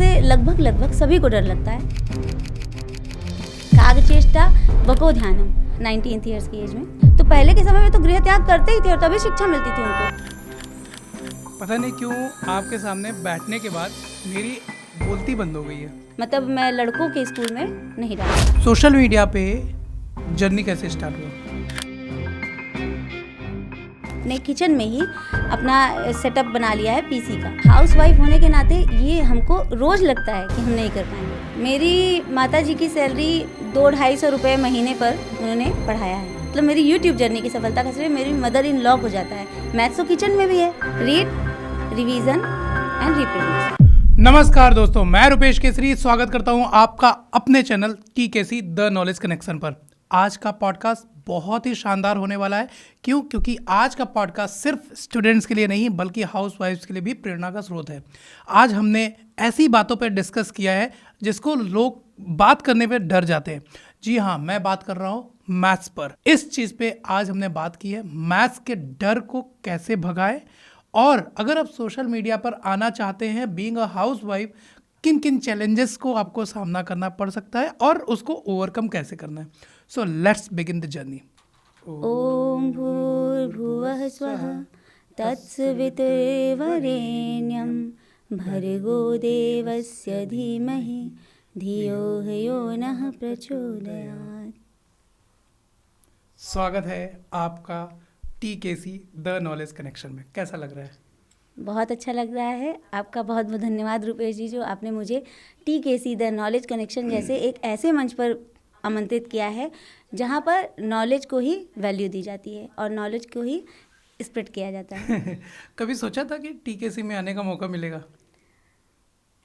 से लगभग लगभग सभी को डर लगता है। कागचेष्टा वको ध्यानम 19th ईयर्स की एज में। तो पहले के समय में तो गृह त्याग करते ही थे और तभी शिक्षा मिलती थी उनको। पता नहीं क्यों आपके सामने बैठने के बाद मेरी बोलती बंद हो गई है। मतलब मैं लड़कों के स्कूल में नहीं रहा। सोशल मीडिया पे जर्नी कैसे स्टार्ट हुआ? ने किचन में ही अपना सेटअप बना लिया है पीसी का। हाउसवाइफ होने के नाते ये हमको रोज लगता है कि हम नहीं कर पाएंगे। मेरी माताजी की सैलरी 200-250 रुपये महीने पर उन्होंने पढ़ाया है। मतलब मेरी यूट्यूब जर्नी की सफलता का श्रेय मेरी मदर इन लॉ को जाता है। मैथ्स तो किचन में भी है। Read, revision and reproduce. नमस्कार दोस्तों, मैं रुपेश केसरी स्वागत करता हूं आपका अपने channel TKC the knowledge connection पर। आज का पॉडकास्ट बहुत ही शानदार होने वाला है। क्यों? क्योंकि आज का पॉडकास्ट सिर्फ स्टूडेंट्स के लिए नहीं बल्कि हाउसवाइफ्स के लिए भी प्रेरणा का स्रोत है। आज हमने ऐसी बातों पर डिस्कस किया है जिसको लोग बात करने पे डर जाते हैं। जी हाँ, मैं बात कर रहा हूँ मैथ्स पर। इस चीज़ पे आज हमने बात की है, मैथ्स के डर को कैसे भगाए, और अगर आप सोशल मीडिया पर आना चाहते हैं बीइंग अ हाउसवाइफ, किन किन चैलेंजेस को आपको सामना करना पड़ सकता है और उसको ओवरकम कैसे करना है। So let's begin the journey. ओम भूर्भुवः स्वः तत्सवितुर्वरेण्यं भर्गो देवस्य धीमहि धियो यो नः प्रचोदयात्। स्वागत है आपका TKC द नॉलेज कनेक्शन में। कैसा लग रहा है? बहुत अच्छा लग रहा है। आपका बहुत बहुत धन्यवाद रुपेश जी, जो आपने मुझे TKC द नॉलेज कनेक्शन जैसे एक ऐसे मंच पर आमंत्रित किया है जहाँ पर नॉलेज को ही वैल्यू दी जाती है और नॉलेज को ही स्प्रेड किया जाता है। कभी सोचा था कि TKC में आने का मौका मिलेगा?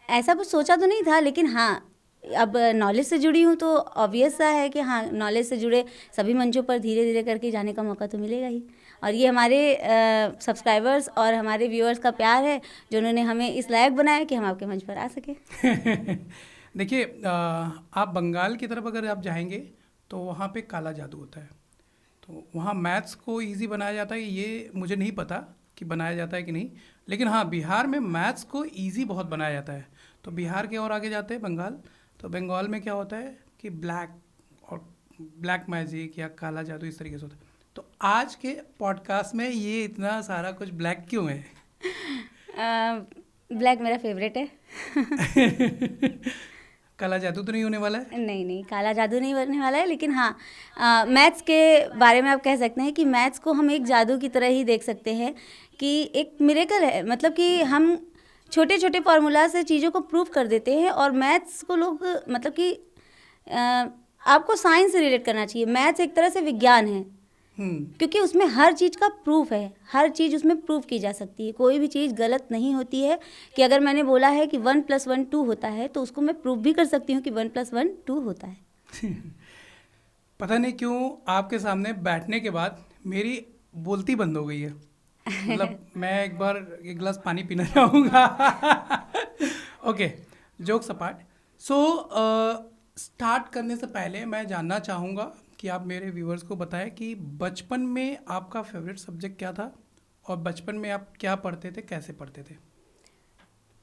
ऐसा कुछ सोचा तो नहीं था, लेकिन हाँ, अब नॉलेज से जुड़ी हूँ तो ऑब्वियस सा है कि हाँ, नॉलेज से जुड़े सभी मंचों पर धीरे धीरे करके जाने का मौका तो मिलेगा ही। और ये हमारे सब्सक्राइबर्स और हमारे व्यूअर्स का प्यार है जो उन्होंने हमें इस लायक बनाया कि हम आपके मंच पर आ सके। देखिए, आप बंगाल की तरफ अगर आप जाएंगे तो वहाँ पे काला जादू होता है। तो वहाँ मैथ्स को इजी बनाया जाता है, ये मुझे नहीं पता कि बनाया जाता है कि नहीं, लेकिन हाँ, बिहार में मैथ्स को इजी बहुत बनाया जाता है। तो बिहार के और आगे जाते हैं बंगाल, तो बंगाल में क्या होता है कि ब्लैक मैजिक या काला जादू इस तरीके से होता है। तो आज के पॉडकास्ट में ये इतना सारा कुछ ब्लैक क्यों है? ब्लैक मेरा फेवरेट है। काला जादू तो नहीं होने वाला है? नहीं, काला जादू नहीं बनने वाला है, लेकिन हाँ, मैथ्स के बारे में आप कह सकते हैं कि मैथ्स को हम एक जादू की तरह ही देख सकते हैं कि एक मिरेकल है। मतलब कि हम छोटे छोटे फार्मूला से चीज़ों को प्रूव कर देते हैं और मैथ्स को लोग मतलब कि आपको साइंस से रिलेट करना चाहिए। मैथ्स एक तरह से विज्ञान है, क्योंकि उसमें हर चीज़ का प्रूफ है, हर चीज़ उसमें प्रूफ की जा सकती है। कोई भी चीज़ गलत नहीं होती है कि अगर मैंने बोला है कि 1 + 1 2 होता है तो उसको मैं प्रूफ भी कर सकती हूँ कि 1 + 1 2 होता है। पता नहीं क्यों आपके सामने बैठने के बाद मेरी बोलती बंद हो गई है। मतलब मैं एक बार एक गिलास पानी पीना चाहूँगा। Okay, jokes apart. So start करने से पहले मैं जानना चाहूँगा कि आप मेरे व्यूअर्स को बताएं कि बचपन में आपका फेवरेट सब्जेक्ट क्या था और बचपन में आप क्या पढ़ते थे, कैसे पढ़ते थे?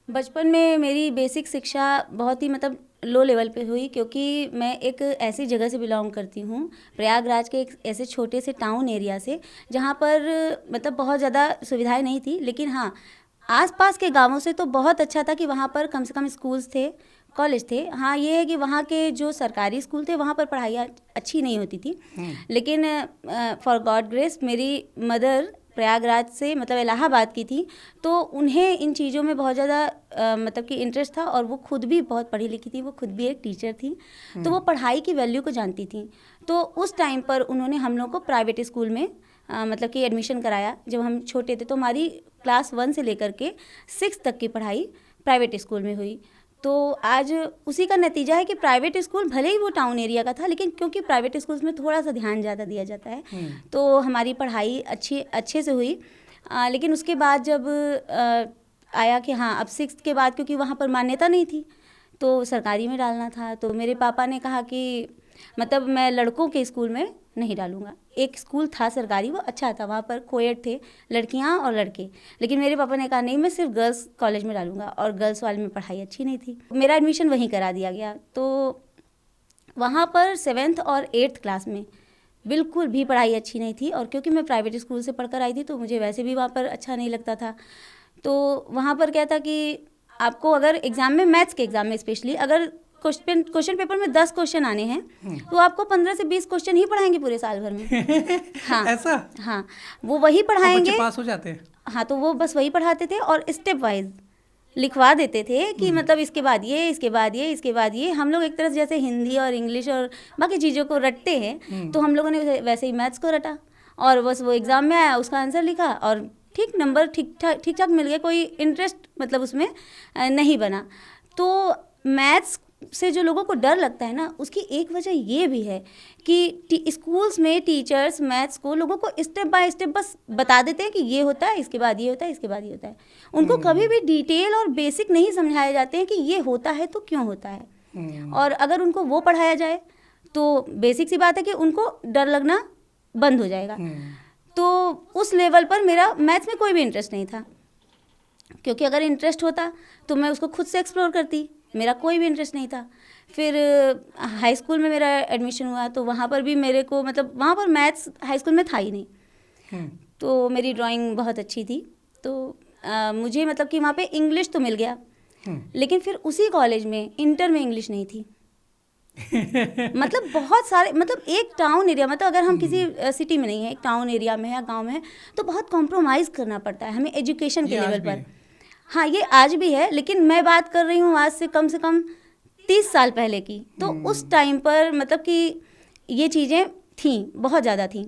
बचपन में मेरी बेसिक शिक्षा बहुत ही मतलब लो लेवल पे हुई, क्योंकि मैं एक ऐसी जगह से बिलोंग करती हूँ, प्रयागराज के एक ऐसे छोटे से टाउन एरिया से, जहाँ पर मतलब बहुत ज़्यादा सुविधाएं नहीं थी। लेकिन हाँ, आसपास के गांवों से तो बहुत अच्छा था कि वहाँ पर कम से कम स्कूल्स थे, कॉलेज थे। हाँ, ये है कि वहाँ के जो सरकारी स्कूल थे वहाँ पर पढ़ाई अच्छी नहीं होती थी। लेकिन फॉर गॉड ग्रेस मेरी मदर प्रयागराज से मतलब इलाहाबाद की थी, तो उन्हें इन चीज़ों में बहुत ज़्यादा मतलब कि इंटरेस्ट था और वो खुद भी बहुत पढ़ी लिखी थी, वो खुद भी एक टीचर थी, तो वो पढ़ाई की वैल्यू को जानती थी। तो उस टाइम पर उन्होंने हम लोग को प्राइवेट स्कूल में मतलब कि एडमिशन कराया। जब हम छोटे थे तो हमारी क्लास 1 से लेकर के 6 तक की पढ़ाई प्राइवेट स्कूल में हुई। तो आज उसी का नतीजा है कि प्राइवेट स्कूल भले ही वो टाउन एरिया का था, लेकिन क्योंकि प्राइवेट स्कूल्स में थोड़ा सा ध्यान ज़्यादा दिया जाता है, तो हमारी पढ़ाई अच्छे से हुई। लेकिन उसके बाद जब आया कि हाँ, अब 6th के बाद क्योंकि वहाँ पर मान्यता नहीं थी तो सरकारी में डालना था, तो मेरे पापा ने कहा कि मतलब मैं लड़कों के स्कूल में नहीं डालूंगा। एक स्कूल था सरकारी, वो अच्छा था, वहाँ पर कोएड थे, लड़कियाँ और लड़के। लेकिन मेरे पापा ने कहा नहीं, मैं सिर्फ गर्ल्स कॉलेज में डालूंगा, और गर्ल्स वाले में पढ़ाई अच्छी नहीं थी। मेरा एडमिशन वहीं करा दिया गया। तो वहाँ पर 7th और 8th क्लास में बिल्कुल भी पढ़ाई अच्छी नहीं थी, और क्योंकि मैं प्राइवेट स्कूल से पढ़कर आई थी तो मुझे वैसे भी वहाँ पर अच्छा नहीं लगता था। तो वहाँ पर क्या था कि आपको अगर एग्ज़ाम में, मैथ्स के एग्ज़ाम में स्पेशली, अगर क्वेश्चन पेपर में 10 क्वेश्चन आने हैं तो आपको 15 से 20 क्वेश्चन ही पढ़ाएंगे पूरे साल भर में। हाँ ऐसा? हाँ, वो वही पढ़ाएंगे। बच्चे पास हो जाते हैं? हाँ, तो वो बस वही पढ़ाते थे और स्टेप वाइज लिखवा देते थे कि मतलब इसके बाद ये, इसके बाद ये, इसके बाद ये। हम लोग एक तरह से जैसे हिंदी और इंग्लिश और बाकी चीज़ों को रटते हैं, तो हम लोगों ने वैसे ही मैथ्स को रटा, और बस वो एग्ज़ाम में आया, उसका आंसर लिखा और ठीक नंबर ठीक ठाक मिल गया। कोई इंटरेस्ट मतलब उसमें नहीं बना। तो मैथ्स से जो लोगों को डर लगता है ना, उसकी एक वजह ये भी है कि स्कूल्स में टीचर्स मैथ्स को लोगों को स्टेप बाय स्टेप बस बता देते हैं कि ये होता है, इसके बाद ये होता है, इसके बाद ये होता है। उनको कभी भी डिटेल और बेसिक नहीं समझाए जाते हैं कि ये होता है तो क्यों होता है। और अगर उनको वो पढ़ाया जाए तो बेसिक सी बात है कि उनको डर लगना बंद हो जाएगा। तो उस लेवल पर मेरा मैथ्स में कोई भी इंटरेस्ट नहीं था, क्योंकि अगर इंटरेस्ट होता तो मैं उसको खुद से एक्सप्लोर करती। मेरा कोई भी इंटरेस्ट नहीं था। फिर हाई स्कूल में मेरा एडमिशन हुआ, तो वहाँ पर भी मेरे को मतलब वहाँ पर मैथ्स हाई स्कूल में था ही नहीं। तो मेरी ड्राइंग बहुत अच्छी थी, तो मुझे मतलब कि वहाँ पे इंग्लिश तो मिल गया, लेकिन फिर उसी कॉलेज में इंटर में इंग्लिश नहीं थी। मतलब बहुत सारे, मतलब एक टाउन एरिया, मतलब अगर हम किसी सिटी में नहीं है, एक टाउन एरिया में है या गांव में है, तो बहुत कॉम्प्रोमाइज़ करना पड़ता है हमें एजुकेशन के लेवल पर। हाँ, ये आज भी है, लेकिन मैं बात कर रही हूँ आज से कम 30 साल पहले की। तो उस टाइम पर मतलब कि ये चीज़ें थीं, बहुत ज़्यादा थीं।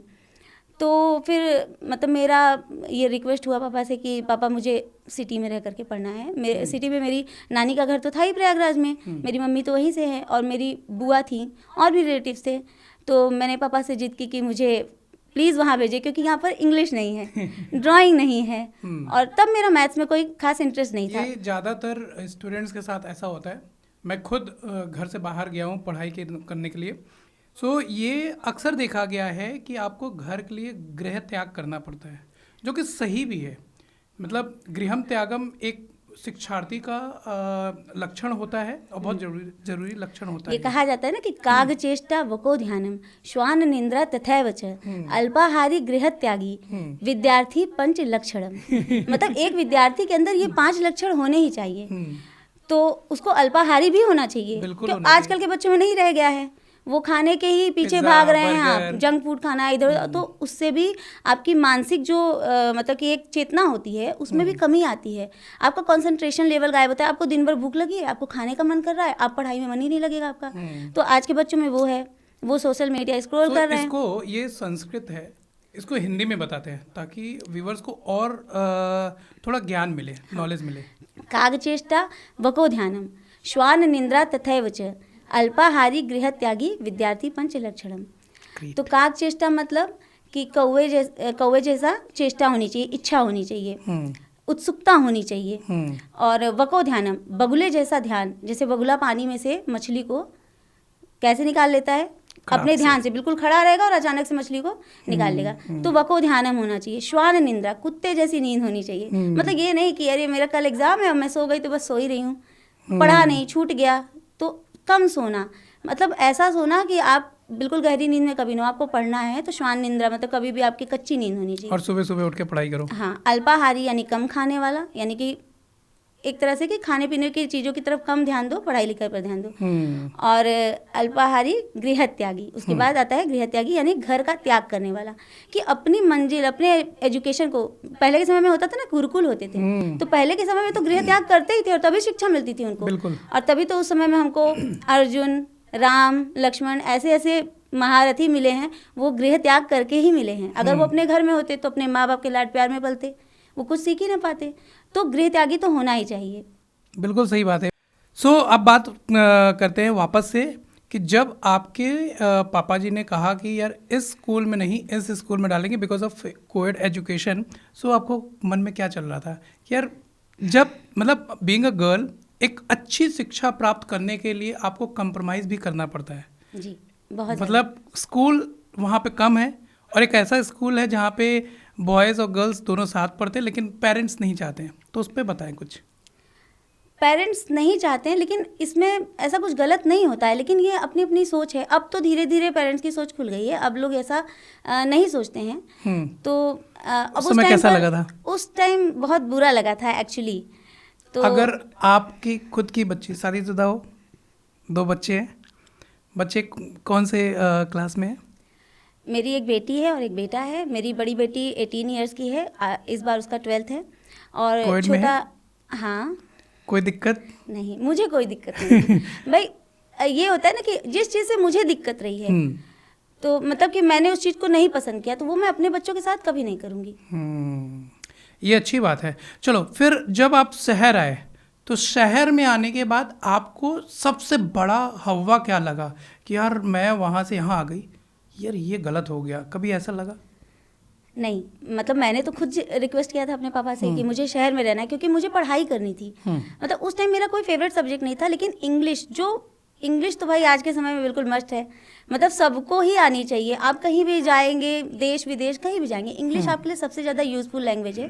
तो फिर मतलब मेरा ये रिक्वेस्ट हुआ पापा से कि पापा मुझे सिटी में रह करके पढ़ना है। मेरे सिटी में मेरी नानी का घर तो था ही प्रयागराज में, मेरी मम्मी तो वहीं से है, और मेरी बुआ थी और भी रिलेटिव्स थे। तो मैंने पापा से जिद की कि मुझे प्लीज़ वहाँ भेजिए, क्योंकि यहाँ पर इंग्लिश नहीं है, ड्राइंग नहीं है, और तब मेरा मैथ्स में कोई खास इंटरेस्ट नहीं था। ये ज़्यादातर स्टूडेंट्स के साथ ऐसा होता है। मैं खुद घर से बाहर गया हूँ पढ़ाई करने के लिए। सो ये अक्सर देखा गया है कि आपको घर के लिए गृह त्याग करना पड़ता है, जो कि सही भी है। मतलब गृहम त्यागम एक शिक्षार्थी का लक्षण होता है, और बहुत जरूरी लक्षण होता है। ये कहा जाता है ना कि काग चेष्टा वको ध्यानम श्वान निंद्रा तथैव च अल्पाहारी गृह त्यागी विद्यार्थी पंच लक्षणम। मतलब एक विद्यार्थी के अंदर ये 5 लक्षण होने ही चाहिए। तो उसको अल्पाहारी भी होना चाहिए, क्योंकि आजकल के बच्चों में नहीं रह गया है। वो खाने के ही पीछे भाग रहे हैं, आप जंक फूड खाना है इधर उधर। तो उससे भी आपकी मानसिक जो मतलब कि एक चेतना होती है, उसमें भी कमी आती है। आपका कंसंट्रेशन लेवल गायब होता है। आपको दिन भर भूख लगी है, आपको खाने का मन कर रहा है, आप पढ़ाई में मन ही नहीं लगेगा आपका। तो आज के बच्चों में वो है, वो सोशल मीडिया स्क्रॉल कर रहे हैं। इसको, ये संस्कृत है, इसको हिंदी में बताते हैं ताकि व्यूअर्स को और थोड़ा ज्ञान मिले, नॉलेज मिले। कागचेष्टा वको ध्यानम श्वान निंद्रा तथैव च अल्पाहारी गृह त्यागी विद्यार्थी पंच लक्षणम। तो काग चेष्टा मतलब कि कौवे जैसा चेष्टा होनी चाहिए, इच्छा होनी चाहिए, उत्सुकता होनी चाहिए। और वको ध्यानम बगुले जैसा ध्यान, जैसे बगुला पानी में से मछली को कैसे निकाल लेता है, अपने ध्यान से बिल्कुल खड़ा रहेगा और अचानक से मछली को निकाल लेगा। तो वको ध्यानम होना चाहिए। श्वान निंद्रा कुत्ते जैसी नींद होनी चाहिए। मतलब ये नहीं कि अरे मेरा कल एग्जाम है और मैं सो गई तो बस सो ही रही हूँ, पढ़ा नहीं, छूट गया। तो कम सोना, मतलब ऐसा सोना कि आप बिल्कुल गहरी नींद में कभी ना, आपको पढ़ना है तो श्वान निंद्रा मतलब कभी भी आपकी कच्ची नींद होनी चाहिए। और सुबह सुबह उठ के पढ़ाई करो। हाँ, अल्पाहारी यानी कम खाने वाला, यानी कि एक तरह से कि खाने पीने की चीज़ों की तरफ कम ध्यान दो, पढ़ाई लिखाई पर ध्यान दो। और अल्पाहारी गृह त्यागी, उसके बाद आता है गृह त्यागी यानी घर का त्याग करने वाला, कि अपनी मंजिल, अपने एजुकेशन को, पहले के समय में होता था ना गुरुकुल होते थे, तो पहले के समय में तो गृह त्याग करते ही थे और तभी शिक्षा मिलती थी उनको। और तभी तो उस समय में हमको अर्जुन, राम, लक्ष्मण ऐसे ऐसे महारथी मिले हैं, वो गृह त्याग करके ही मिले हैं। अगर वो अपने घर में होते तो अपने माँ बाप के लाड प्यार में पलते, वो कुछ सीख ही ना पाते। तो गृह त्यागी तो होना ही चाहिए। बिल्कुल सही बात है। सो अब बात करते हैं वापस से कि जब आपके पापा जी ने कहा कि यार इस स्कूल में नहीं, इस स्कूल में डालेंगे बिकॉज ऑफ कोएड एजुकेशन, सो आपको मन में क्या चल रहा था कि यार जब मतलब बीइंग अ गर्ल एक अच्छी शिक्षा प्राप्त करने के लिए आपको कंप्रोमाइज़ भी करना पड़ता है। जी। बहुत मतलब स्कूल वहाँ पे कम है और एक ऐसा स्कूल है जहाँ पे बॉयज़ और गर्ल्स दोनों साथ पढ़ते हैं, लेकिन पेरेंट्स नहीं चाहते हैं, तो उस पर बताएं कुछ। पेरेंट्स नहीं चाहते हैं, लेकिन इसमें ऐसा कुछ गलत नहीं होता है, लेकिन ये अपनी अपनी सोच है। अब तो धीरे धीरे पेरेंट्स की सोच खुल गई है, अब लोग ऐसा नहीं सोचते हैं। तो अब उस समय कैसा लगा था? उस टाइम बहुत बुरा लगा था एक्चुअली। तो अगर आपकी खुद की बच्ची शादीशुदा हो, 2 बच्चे हैं, बच्चे कौन से क्लास में है? मेरी एक बेटी है और एक बेटा है। मेरी बड़ी बेटी 18 ईयर्स की है, इस बार उसका 12th है। और कोविड में छोटा, है? हाँ, कोई दिक्कत? नहीं, मुझे कोई दिक्कत नहीं भाई। ये होता है ना कि जिस चीज़ से मुझे दिक्कत रही है, तो मतलब कि मैंने उस चीज़ को नहीं पसंद किया, तो वो मैं अपने बच्चों के साथ कभी नहीं करूँगी। ये अच्छी बात है। चलो, फिर जब आप शहर आए, तो शहर में आने के बाद आपको सबसे बड़ा हव्वा क्या लगा कि यार मैं वहाँ से यहाँ आ गई, यार ये गलत हो गया, कभी ऐसा लगा? नहीं, मतलब मैंने तो खुद रिक्वेस्ट किया था अपने पापा से कि मुझे शहर में रहना है, क्योंकि मुझे पढ़ाई करनी थी। मतलब उस टाइम मेरा कोई फेवरेट सब्जेक्ट नहीं था, लेकिन इंग्लिश तो भाई आज के समय में बिल्कुल मस्ट है। मतलब सबको ही आनी चाहिए। आप कहीं भी जाएंगे, देश विदेश कहीं भी जाएंगे, इंग्लिश आपके लिए सबसे ज़्यादा यूज़फुल लैंग्वेज है।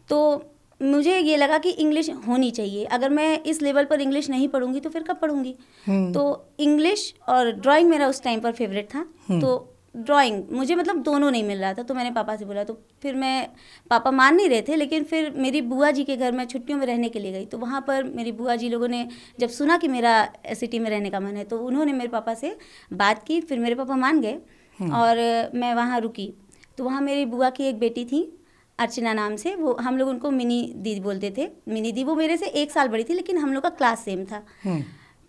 तो मुझे ये लगा कि इंग्लिश होनी चाहिए। अगर मैं इस लेवल पर इंग्लिश नहीं पढ़ूंगी तो फिर कब पढ़ूंगी? तो इंग्लिश और ड्राइंग मेरा उस टाइम पर फेवरेट था। तो ड्राइंग मुझे मतलब दोनों नहीं मिल रहा था, तो मैंने पापा से बोला। तो फिर पापा मान नहीं रहे थे, लेकिन फिर मेरी बुआ जी के घर में छुट्टियों में रहने के लिए गई। तो वहाँ पर मेरी बुआ जी लोगों ने जब सुना कि मेरा सिटी में रहने का मन है, तो उन्होंने मेरे पापा से बात की। फिर मेरे पापा मान गए और मैं वहाँ रुकी। तो वहाँ मेरी बुआ की एक बेटी थी, अर्चना नाम से, वो हम लोग उनको मिनी दी बोलते थे। मिनी दी, वो मेरे से 1 साल बड़ी थी, लेकिन हम लोग का क्लास सेम था।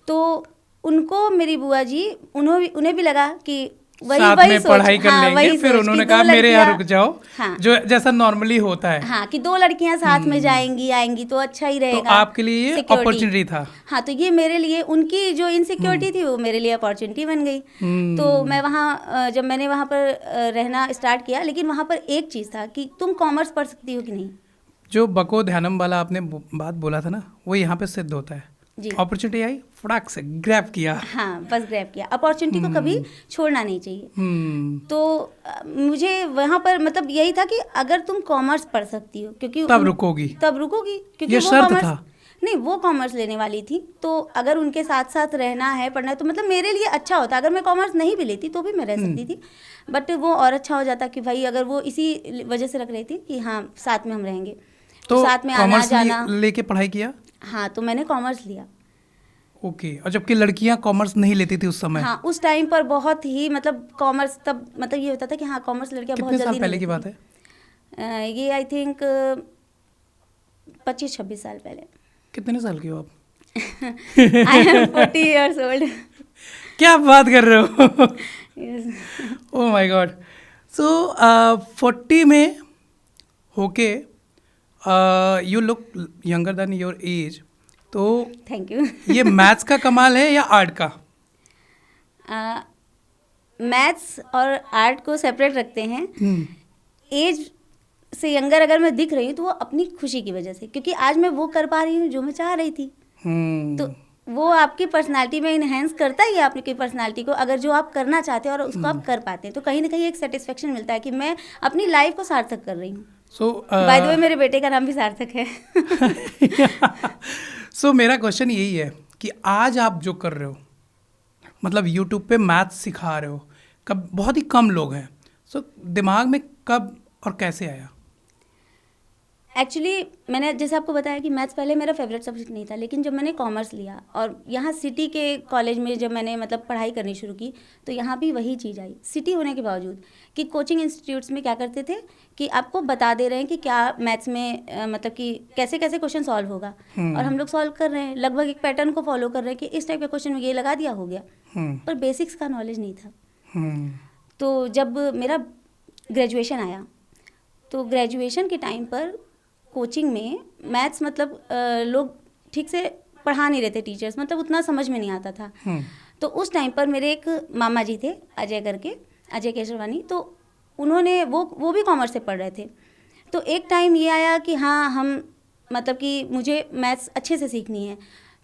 तो उनको मेरी बुआ जी, उन्हें भी लगा कि साथ में पढ़ाई कर लेंगे। फिर उन्होंने कहा मेरे यहाँ रुक जाओ। हाँ, जो जैसा नॉर्मली होता है, हाँ, कि 2 लड़कियां साथ में जाएंगी आएंगी तो अच्छा ही रहेगा। तो आपके लिए ये अपॉर्चुनिटी था। हाँ, तो ये मेरे लिए, उनकी जो इनसिक्योरिटी थी वो मेरे लिए अपॉर्चुनिटी बन गई। तो मैं वहाँ, जब मैंने वहाँ पर रहना स्टार्ट किया, लेकिन वहाँ पर एक चीज़ था कि तुम कॉमर्स पढ़ सकती हो कि नहीं। जो बको ध्यानम वाला आपने बात बोला था ना, वो यहाँ पे सिद्ध होता है। अपॉर्चुनिटी आई, फटाक से ग्रैब किया। हाँ, बस ग्रैब किया। अपॉर्चुनिटी को कभी छोड़ना नहीं चाहिए। तो मुझे वहाँ पर मतलब यही था कि अगर तुम कॉमर्स पढ़ सकती हो, क्योंकि तब रुकोगी, क्योंकि ये वो शर्त कॉमर्स था। नहीं, वो कॉमर्स लेने वाली थी। तो अगर उनके साथ साथ रहना है, पढ़ना है, तो मतलब मेरे लिए अच्छा होता। अगर मैं कॉमर्स नहीं भी लेती तो भी मैं रह सकती थी, बट वो और अच्छा हो जाता कि भाई अगर वो इसी वजह से रख रही थी कि हाँ साथ में हम रहेंगे, तो साथ में आना जाना। लेके पढ़ाई किया? हाँ, तो मैंने कॉमर्स लिया। ओके। और जबकि लड़कियां कॉमर्स नहीं लेती थी उस समय? हाँ, उस टाइम पर बहुत ही मतलब कॉमर्स तब मतलब ये होता था कि हाँ कॉमर्स लड़कियां बहुत जल्दी। कितने साल पहले की बात है ये? आई थिंक 25-26 साल पहले। कितने साल की हो आप? I am 40 years old. क्या बात कर रहे हो? Oh my God. सो 40 में होके you look younger than your age. तो थैंक यू। ये मैथ्स का कमाल है या आर्ट का? मैथ्स और आर्ट को सेपरेट रखते हैं। एज से यंगर अगर मैं दिख रही हूँ तो वो अपनी खुशी की वजह से, क्योंकि आज मैं वो कर पा रही हूँ जो मैं चाह रही थी। तो वो आपकी पर्सनालिटी में इन्हेंस करता ही है, आपकी पर्सनालिटी को। अगर जो आप करना चाहते हैं और उसको आप कर पाते हैं, तो कहीं ना कहीं एक सेटिस्फेक्शन मिलता है कि मैं अपनी लाइफ को सार्थक कर रही हूँ। बाय द वे मेरे बेटे का नाम भी सार्थक है। सो मेरा क्वेश्चन यही है कि आज आप जो कर रहे हो, मतलब यूट्यूब पे मैथ्स सिखा रहे हो, कब बहुत ही कम लोग हैं, सो दिमाग में कब और कैसे आया? एक्चुअली मैंने जैसे आपको बताया कि मैथ्स पहले मेरा फेवरेट सब्जेक्ट नहीं था, लेकिन जब मैंने कॉमर्स लिया और यहाँ सिटी के कॉलेज में जब मैंने मतलब पढ़ाई करनी शुरू की, तो यहाँ भी वही चीज़ आई। सिटी होने के बावजूद कि कोचिंग इंस्टीट्यूट्स में क्या करते थे कि आपको बता दे रहे हैं कि क्या मैथ्स में मतलब कि कैसे कैसे क्वेश्चन सॉल्व होगा, और हम लोग सॉल्व कर रहे हैं, लगभग एक पैटर्न को फॉलो कर रहे हैं कि इस टाइप के क्वेश्चन में ये लगा दिया, हो गया। पर बेसिक्स का नॉलेज नहीं था। तो जब मेरा ग्रेजुएशन आया, तो ग्रेजुएशन के टाइम पर कोचिंग में मैथ्स मतलब लोग ठीक से पढ़ा नहीं रहे थे, टीचर्स, मतलब उतना समझ में नहीं आता था। तो उस टाइम पर मेरे एक मामा जी थे, अजय करके, अजय केशरवानी, तो उन्होंने वो भी कॉमर्स से पढ़ रहे थे। तो एक टाइम ये आया कि हाँ हम मतलब कि मुझे मैथ्स अच्छे से सीखनी है,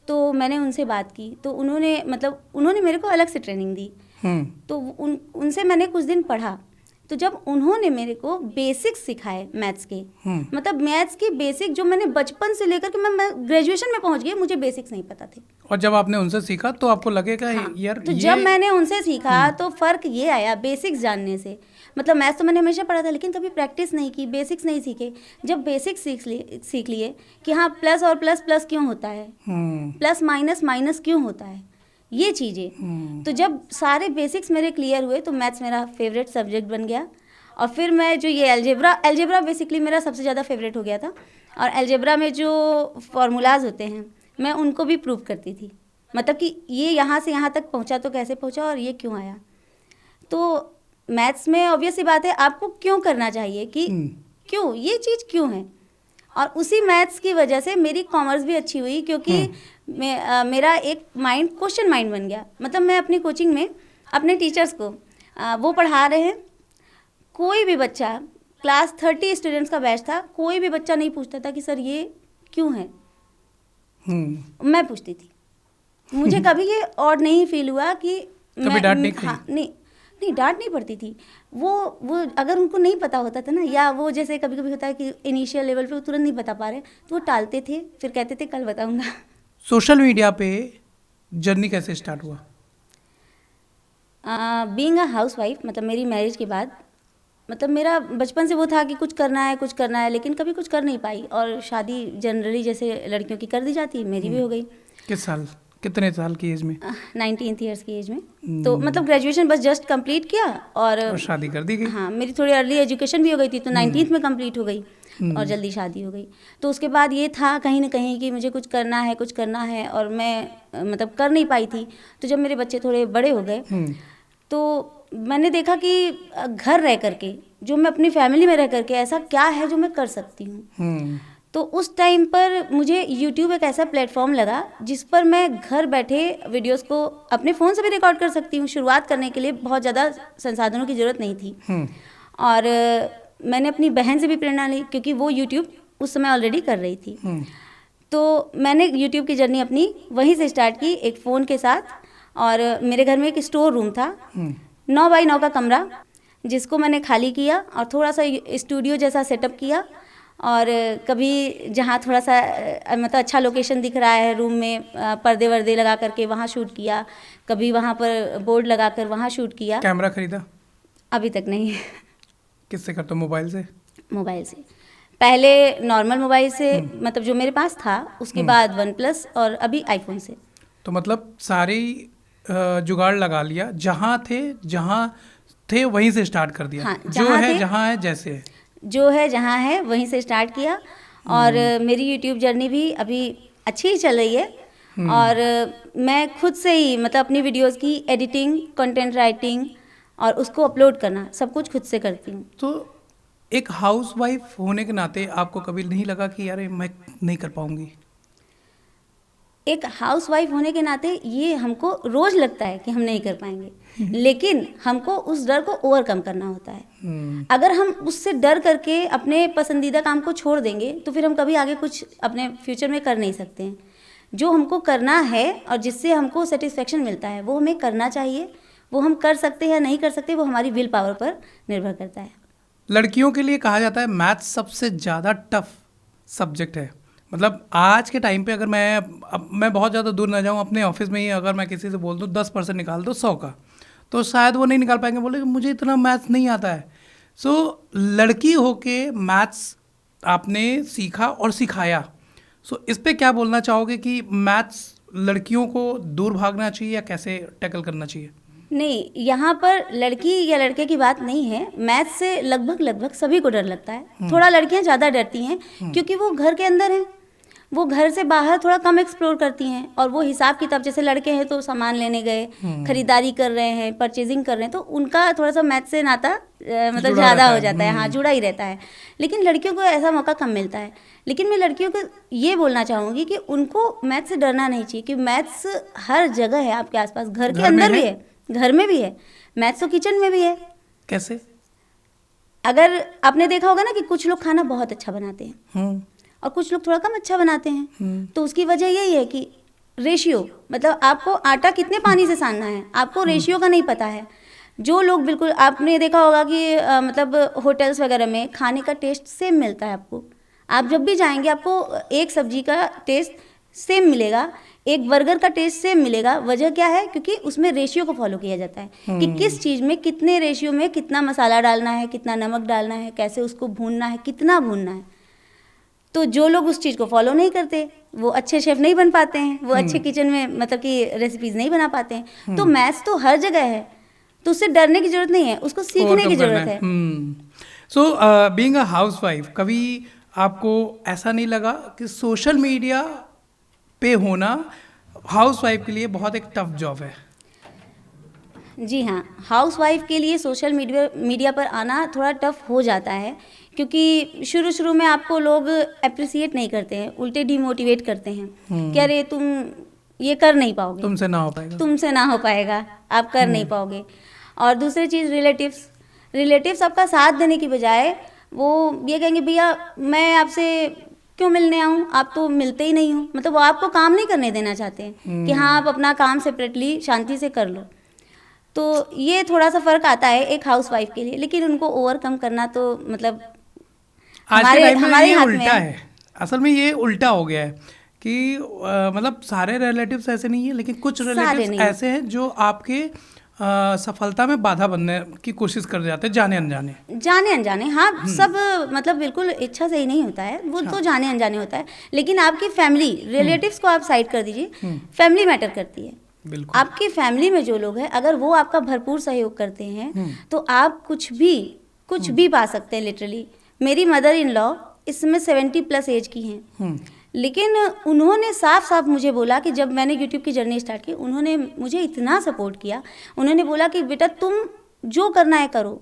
तो मैंने उनसे बात की। तो उन्होंने मेरे को अलग से ट्रेनिंग दी तो उनसे मैंने कुछ दिन पढ़ा, तो जब उन्होंने मेरे को बेसिक्स सिखाए मैथ्स के, मतलब मैथ्स की बेसिक जो मैंने बचपन से लेकर के मैं ग्रेजुएशन में पहुंच गई, मुझे बेसिक्स नहीं पता थे। और जब आपने उनसे सीखा तो आपको लगेगा यार तो जब मैंने उनसे सीखा तो फ़र्क ये आया बेसिक्स जानने से। मतलब मैथ्स तो मैंने हमेशा पढ़ा था लेकिन कभी प्रैक्टिस नहीं की, बेसिक्स नहीं सीखे। जब बेसिक्स सीख लिए कि हाँ प्लस और प्लस प्लस क्यों होता है, प्लस माइनस माइनस क्यों होता है, ये चीज़ें, तो जब सारे बेसिक्स मेरे क्लियर हुए तो मैथ्स मेरा फेवरेट सब्जेक्ट बन गया। और फिर मैं जो ये अलजेब्रा बेसिकली मेरा सबसे ज़्यादा फेवरेट हो गया था। और अलजेब्रा में जो फार्मूलाज होते हैं मैं उनको भी प्रूव करती थी, मतलब कि ये यहाँ से यहाँ तक पहुँचा तो कैसे पहुँचा और ये क्यों आया। तो मैथ्स में ऑब्वियस सी बात है आपको क्यों करना चाहिए कि क्यों ये चीज़ क्यों है। और उसी मैथ्स की वजह से मेरी कॉमर्स भी अच्छी हुई, क्योंकि मेरा एक माइंड क्वेश्चन माइंड बन गया। मतलब मैं अपनी कोचिंग में अपने टीचर्स को वो पढ़ा रहे हैं, कोई भी बच्चा, क्लास 30 स्टूडेंट्स का बैच था, कोई भी बच्चा नहीं पूछता था कि सर ये क्यों है। मैं पूछती थी, मुझे कभी ये ऑड नहीं फील हुआ कि कभी डांट नहीं खाई? हाँ, नहीं डांट नहीं पड़ती थी। वो अगर उनको नहीं पता होता था ना, या वो जैसे कभी कभी होता है कि इनिशियल लेवल पे वो तुरंत नहीं बता पा रहे तो वो टालते थे, फिर कहते थे कल बताऊंगा। सोशल मीडिया पे जर्नी कैसे स्टार्ट हुआ? बीइंग अ हाउसवाइफ, मतलब मेरी मैरिज के बाद, मतलब मेरा बचपन से वो था कि कुछ करना है, लेकिन कभी कुछ कर नहीं पाई। और शादी जनरली जैसे लड़कियों की कर दी जाती है, मेरी भी हो गई। कितने साल की एज में? 19th ईयर्स की एज में। तो मतलब ग्रेजुएशन बस जस्ट कंप्लीट किया और शादी कर दी गई। हाँ, मेरी थोड़ी अर्ली एजुकेशन भी हो गई थी, तो 19th में कंप्लीट हो गई और जल्दी शादी हो गई। तो उसके बाद ये था कहीं ना कहीं कि मुझे कुछ करना है और मैं मतलब कर नहीं पाई थी। तो जब मेरे बच्चे थोड़े बड़े हो गए तो मैंने देखा कि घर रह करके, जो मैं अपनी फैमिली में रह करके ऐसा क्या है जो मैं कर सकती हूँ। तो उस टाइम पर मुझे YouTube एक ऐसा प्लेटफॉर्म लगा जिस पर मैं घर बैठे वीडियोस को अपने फ़ोन से भी रिकॉर्ड कर सकती हूँ। शुरुआत करने के लिए बहुत ज़्यादा संसाधनों की ज़रूरत नहीं थी। और मैंने अपनी बहन से भी प्रेरणा ली, क्योंकि वो YouTube उस समय ऑलरेडी कर रही थी। तो मैंने YouTube की जर्नी अपनी वहीं से स्टार्ट की, एक फ़ोन के साथ। और मेरे घर में एक स्टोर रूम था, 9 बाई 9 का कमरा, जिसको मैंने खाली किया और थोड़ा सा स्टूडियो जैसा सेटअप किया। और कभी जहाँ थोड़ा सा मतलब अच्छा लोकेशन दिख रहा है रूम में, पर्दे वर्दे लगा करके वहाँ शूट किया, कभी वहाँ पर बोर्ड लगा कर वहाँ शूट किया। कैमरा खरीदा? अभी तक नहीं। किससे करते हो? मोबाइल से? मोबाइल से, पहले नॉर्मल मोबाइल से, मतलब जो मेरे पास था, उसके बाद OnePlus और अभी आईफोन से। तो मतलब सारी जुगाड़ लगा लिया, जहाँ थे वहीं से स्टार्ट कर दिया। हाँ, जहाँ है जैसे है, जो है जहाँ है वहीं से स्टार्ट किया। और मेरी YouTube जर्नी भी अभी अच्छी ही चल रही है। और मैं खुद से ही मतलब अपनी वीडियोस की एडिटिंग, कंटेंट राइटिंग और उसको अपलोड करना सब कुछ खुद से करती हूँ। तो एक हाउसवाइफ होने के नाते आपको कभी नहीं लगा कि यार मैं नहीं कर पाऊंगी? एक हाउसवाइफ होने के नाते ये हमको रोज लगता है कि हम नहीं कर पाएंगे, लेकिन हमको उस डर को ओवरकम करना होता है। अगर हम उससे डर करके अपने पसंदीदा काम को छोड़ देंगे तो फिर हम कभी आगे कुछ अपने फ्यूचर में कर नहीं सकते हैं। जो हमको करना है और जिससे हमको सेटिस्फेक्शन मिलता है वो हमें करना चाहिए। वो हम कर सकते हैं या नहीं कर सकते, वो हमारी विल पावर पर निर्भर करता है। लड़कियों के लिए कहा जाता है मैथ्स सबसे ज़्यादा टफ सब्जेक्ट है। मतलब आज के टाइम पे अगर मैं बहुत ज़्यादा दूर ना जाऊँ, अपने ऑफिस में ही अगर मैं किसी से बोल दूँ 10% निकाल दो 100 का, तो शायद वो नहीं निकाल पाएंगे, बोले कि मुझे इतना मैथ्स नहीं आता है। सो लड़की होके मैथ्स आपने सीखा और सिखाया। सो इस पे क्या बोलना चाहोगे कि मैथ्स लड़कियों को दूर भागना चाहिए या कैसे टैकल करना चाहिए? नहीं, यहाँ पर लड़की या लड़के की बात नहीं है। मैथ्स से लगभग सभी को डर लगता है। थोड़ा लड़कियाँ ज़्यादा डरती हैं क्योंकि वो घर के अंदर हैं, वो घर से बाहर थोड़ा कम एक्सप्लोर करती हैं। और वो हिसाब किताब, जैसे लड़के हैं तो सामान लेने गए, खरीदारी कर रहे हैं, परचेजिंग कर रहे हैं, तो उनका थोड़ा सा मैथ से नाता मतलब ज़्यादा हो जाता है। हाँ, जुड़ा ही रहता है। लेकिन लड़कियों को ऐसा मौका कम मिलता है। लेकिन मैं लड़कियों को ये बोलना चाहूँगी कि उनको मैथ से डरना नहीं चाहिए, कि मैथ्स हर जगह है आपके आसपास, घर के अंदर भी है, घर में भी है, मैथ्स तो किचन में भी है। कैसे? अगर आपने देखा होगा ना कि कुछ लोग खाना बहुत अच्छा बनाते हैं और कुछ लोग थोड़ा कम अच्छा बनाते हैं। तो उसकी वजह यही है कि रेशियो, मतलब आपको आटा कितने पानी से सानना है, आपको रेशियो का नहीं पता है। जो लोग बिल्कुल, आपने देखा होगा कि मतलब होटल्स वगैरह में खाने का टेस्ट सेम मिलता है आपको। आप जब भी जाएंगे आपको एक सब्जी का टेस्ट सेम मिलेगा, एक बर्गर का टेस्ट सेम मिलेगा। वजह क्या है? क्योंकि उसमें रेशियो को फॉलो किया जाता है कि किस चीज़ में कितने रेशियो में कितना मसाला डालना है, कितना नमक डालना है, कैसे उसको भूनना है, कितना भूनना है। तो जो लोग उस चीज़ को फॉलो नहीं करते वो अच्छे शेफ नहीं बन पाते हैं, वो अच्छे किचन में मतलब कि रेसिपीज़ नहीं बना पाते हैं। तो मैथ्स तो हर जगह है, तो उससे डरने की जरूरत नहीं है, उसको सीखने की जरूरत है। सो बीइंग अ हाउसवाइफ, कभी आपको ऐसा नहीं लगा कि सोशल मीडिया पे होना हाउसवाइफ के लिए बहुत एक टफ जॉब है? जी हाँ, हाउसवाइफ के लिए सोशल मीडिया पर आना थोड़ा टफ हो जाता है, क्योंकि शुरू शुरू में आपको लोग अप्रिसिएट नहीं करते हैं, उल्टे डिमोटिवेट करते हैं कि अरे तुम ये कर नहीं पाओगे, तुमसे ना हो पाएगा, तुमसे ना हो पाएगा, आप कर नहीं पाओगे। और दूसरी चीज़ रिलेटिव्स आपका साथ देने की बजाय वो ये कहेंगे भैया मैं आपसे क्यों मिलने आऊँ, आप तो मिलते ही नहीं हो। मतलब वो आपको काम नहीं करने देना चाहते हैं कि हाँ आप अपना काम सेपरेटली शांति से कर लो। तो ये थोड़ा सा फ़र्क आता है एक हाउसवाइफ के लिए, लेकिन उनको ओवरकम करना तो मतलब आज के टाइम में हमारे ये हाथ में उल्टा है। असल में ये उल्टा हो गया है कि मतलब सारे रिलेटिव्स ऐसे नहीं है, लेकिन कुछ रिलेटिव्स ऐसे हैं जो आपके सफलता में बाधा बनने की कोशिश कर जाते हैं, जाने अनजाने। हाँ, सब मतलब बिल्कुल इच्छा से ही नहीं होता है वो, तो जाने अनजाने होता है। लेकिन आपकी फैमिली, रिलेटिव्स को आप साइड कर दीजिए, फैमिली मैटर करती है। बिल्कुल। आपकी फैमिली में जो लोग हैं अगर वो आपका भरपूर सहयोग करते हैं तो आप कुछ भी पा सकते हैं लिटरली। मेरी मदर इन लॉ इस समय 70+ एज की हैं, लेकिन उन्होंने साफ साफ मुझे बोला कि जब मैंने यूट्यूब की जर्नी स्टार्ट की, उन्होंने मुझे इतना सपोर्ट किया। उन्होंने बोला कि बेटा तुम जो करना है करो,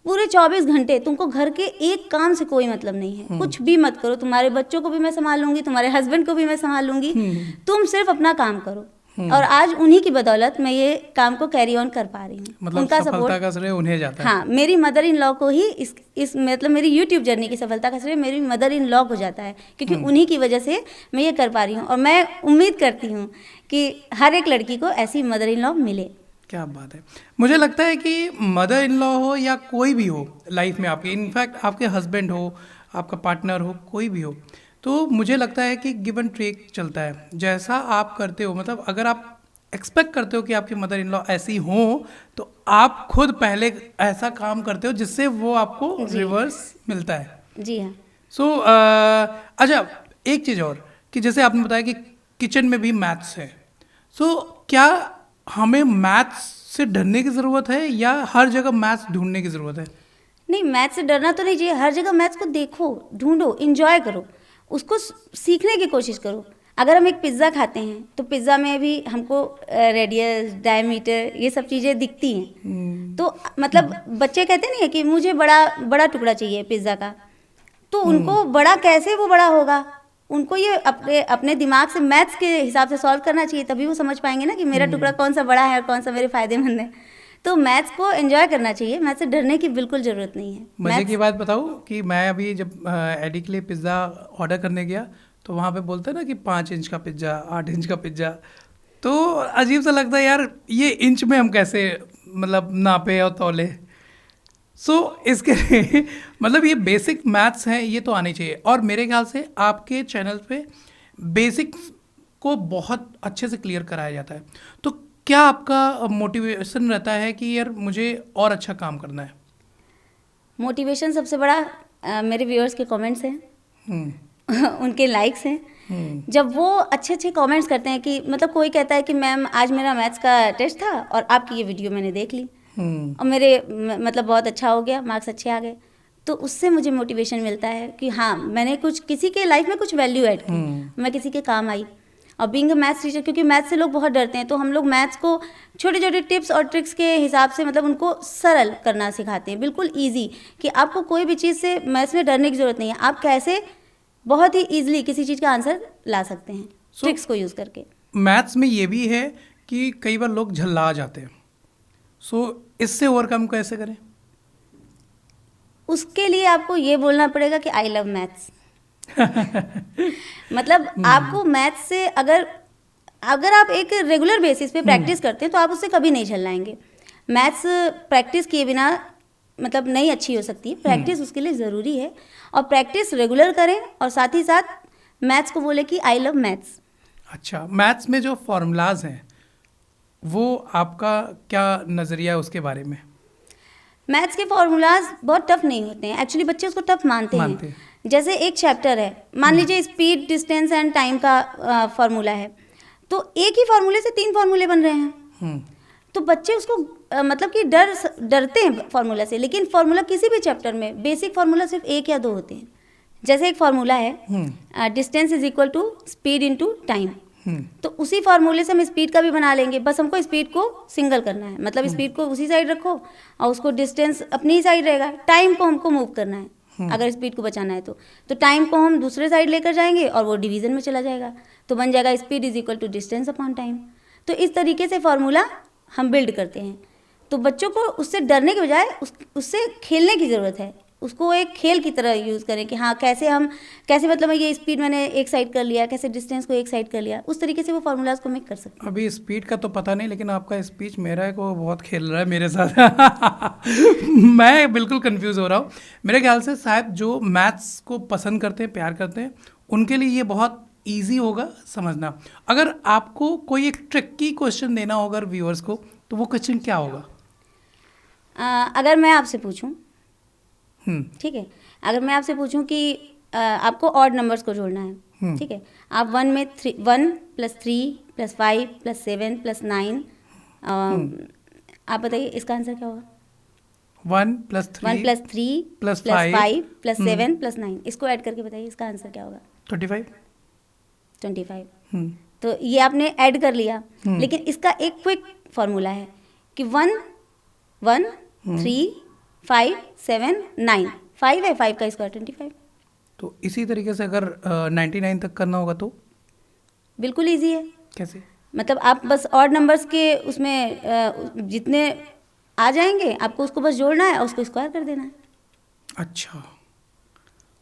पूरे 24 घंटे तुमको घर के एक काम से कोई मतलब नहीं है, कुछ भी मत करो, तुम्हारे बच्चों को भी मैं संभाल लूंगी, तुम्हारे हस्बैंड को भी मैं संभाल लूंगी, तुम सिर्फ अपना काम करो। और आज उन्हीं की बदौलत मैं ये काम को कैरी ऑन कर पा रही हूँ। मतलब उनका सफलता का श्रेय उन्हें जाता है। हाँ, मेरी मदर इन लॉ को ही इस मतलब मेरी यूट्यूब जर्नी की सफलता का श्रेय मेरी मदर इन लॉ को जाता है, क्योंकि उन्हीं की वजह से मैं ये कर पा रही हूँ। और मैं उम्मीद करती हूँ कि हर एक लड़की को ऐसी मदर इन लॉ मिले। क्या बात है। मुझे लगता है कि मदर इन लॉ हो या कोई भी हो लाइफ में आपकी, इनफैक्ट आपके हस्बैंड हो, आपका पार्टनर हो, कोई भी हो, तो मुझे लगता है कि गिव एंड टेक चलता है। जैसा आप करते हो, मतलब अगर आप एक्सपेक्ट करते हो कि आपकी मदर इन लॉ ऐसी हो, तो आप खुद पहले ऐसा काम करते हो जिससे वो आपको रिवर्स मिलता है। जी हाँ। सो अच्छा, एक चीज़ और कि जैसे आपने बताया कि किचन में भी मैथ्स है, सो क्या हमें मैथ्स से डरने की ज़रूरत है या हर जगह मैथ्स ढूंढने की ज़रूरत है? नहीं, मैथ्स से डरना तो नहीं चाहिए। हर जगह मैथ्स को देखो, ढूंढो, इंजॉय करो, उसको सीखने की कोशिश करो। अगर हम एक पिज़्ज़ा खाते हैं तो पिज़्ज़ा में भी हमको रेडियस, डायमीटर, ये सब चीज़ें दिखती हैं। तो मतलब बच्चे कहते नहीं है कि मुझे बड़ा टुकड़ा चाहिए पिज़्ज़ा का, तो उनको बड़ा कैसे वो बड़ा होगा, उनको ये अपने दिमाग से मैथ्स के हिसाब से सॉल्व करना चाहिए, तभी वो समझ पाएंगे ना कि मेरा टुकड़ा कौन सा बड़ा है और कौन सा मेरे फ़ायदेमंद है। तो मैथ्स को एंजॉय करना चाहिए, मैथ्स से डरने की बिल्कुल ज़रूरत नहीं है। मज़े की बात बताऊँ कि मैं अभी जब एडी के लिए पिज़्ज़ा ऑर्डर करने गया तो वहाँ पे बोलते हैं ना कि 5 इंच का पिज़्ज़ा, 8 इंच का पिज़्ज़ा, तो अजीब सा लगता है यार, ये इंच में हम कैसे मतलब नापे और तौले। सो इसके लिए मतलब ये बेसिक मैथ्स हैं, ये तो आनी चाहिए। और मेरे ख्याल से आपके चैनल पे बेसिक्स को बहुत अच्छे से क्लियर कराया जाता है। तो क्या आपका मोटिवेशन रहता है कि यार मुझे और अच्छा काम करना है? मोटिवेशन सबसे बड़ा मेरे व्यूअर्स के कमेंट्स हैं उनके लाइक्स हैं। जब वो अच्छे अच्छे कमेंट्स करते हैं कि मतलब कोई कहता है कि मैम आज मेरा मैथ्स का टेस्ट था और आपकी ये वीडियो मैंने देख ली और मेरे मतलब बहुत अच्छा हो गया, मार्क्स अच्छे आ गए, तो उससे मुझे मोटिवेशन मिलता है कि हाँ मैंने कुछ किसी के लाइफ में कुछ वैल्यू ऐड की, मैं किसी के काम आई। और बीइंग अ मैथ्स टीचर, क्योंकि मैथ्स से लोग बहुत डरते हैं, तो हम लोग मैथ्स को छोटे छोटे टिप्स और ट्रिक्स के हिसाब से मतलब उनको सरल करना सिखाते हैं, बिल्कुल ईजी, कि आपको कोई भी चीज़ से मैथ्स में डरने की ज़रूरत नहीं है, आप कैसे बहुत ही ईजिली किसी चीज़ का आंसर ला सकते हैं ट्रिक्स को यूज़ करके। मैथ्स में ये भी है कि कई बार लोग झल्ला जाते हैं, सो इससे ओवरकम कैसे करें? उसके लिए आपको ये बोलना पड़ेगा कि आई लव मैथ्स मतलब आपको मैथ्स से अगर अगर आप एक रेगुलर बेसिस पे प्रैक्टिस करते हैं तो आप उससे कभी नहीं झल्लाएंगे। मैथ्स प्रैक्टिस किए बिना मतलब नहीं अच्छी हो सकती, प्रैक्टिस उसके लिए ज़रूरी है, और प्रैक्टिस रेगुलर करें और साथ ही साथ मैथ्स को बोले कि आई लव मैथ्स। अच्छा, मैथ्स में जो फॉर्मूलाज हैं वो आपका क्या नज़रिया है उसके बारे में? मैथ्स के फॉर्मूलाज बहुत टफ नहीं होते हैं, एक्चुअली बच्चे उसको टफ मानते हैं। जैसे एक चैप्टर है, मान लीजिए स्पीड, डिस्टेंस एंड टाइम का फार्मूला है, तो एक ही फार्मूले से 3 फार्मूले बन रहे हैं। तो बच्चे उसको मतलब कि डरते हैं फार्मूला से, लेकिन फार्मूला किसी भी चैप्टर में बेसिक फार्मूला सिर्फ 1 या 2 होते हैं। जैसे एक फार्मूला है distance is equal to speed into time, तो उसी फार्मूले से हम स्पीड का भी बना लेंगे, बस हमको स्पीड को सिंगल करना है, मतलब स्पीड को उसी साइड रखो और उसको डिस्टेंस अपनी ही साइड रहेगा, टाइम को हमको मूव करना है। अगर स्पीड को बचाना है तो टाइम को हम दूसरे साइड लेकर जाएंगे और वो डिवीजन में चला जाएगा, तो बन जाएगा speed is equal to distance upon time. तो इस तरीके से फार्मूला हम बिल्ड करते हैं। तो बच्चों को उससे डरने के बजाय उससे खेलने की ज़रूरत है, उसको एक खेल की तरह यूज़ करें कि हाँ कैसे मतलब ये स्पीड मैंने एक साइड कर लिया, कैसे डिस्टेंस को एक साइड कर लिया, उस तरीके से वो फार्मूलाज को मेक कर सकते हैं। अभी स्पीड का तो पता नहीं, लेकिन आपका स्पीच मेरा को बहुत खेल रहा है मेरे साथ मैं बिल्कुल कंफ्यूज हो रहा हूँ। मेरे ख्याल से शायद जो मैथ्स को पसंद करते हैं, प्यार करते हैं, उनके लिए ये बहुत ईजी होगा समझना। अगर आपको कोई एक ट्रिकी क्वेश्चन देना होगा व्यूअर्स को, तो वो क्वेश्चन क्या होगा? अगर मैं आपसे पूछूं, ठीक है, अगर मैं आपसे पूछूं कि आपको ऑड नंबर्स को जोड़ना है, ठीक है, आप 1 में 1 + 3 + 5 + 7 + 9, आप बताइए इसका आंसर क्या होगा? 1 + 3 + 5 + 7 + 9, इसको ऐड करके बताइए इसका आंसर क्या होगा? 25। तो ये आपने ऐड कर लिया, लेकिन इसका एक क्विक फॉर्मूला है कि 1 3 5 7 9, 5 है, 5 का स्क्वायर 25। तो इसी तरीके से अगर 99 तक करना होगा तो बिल्कुल ईजी है। कैसे? मतलब आप बस ऑड नंबर्स के उसमें जितने आ जाएंगे आपको उसको बस जोड़ना है और उसको स्क्वायर कर देना है। अच्छा,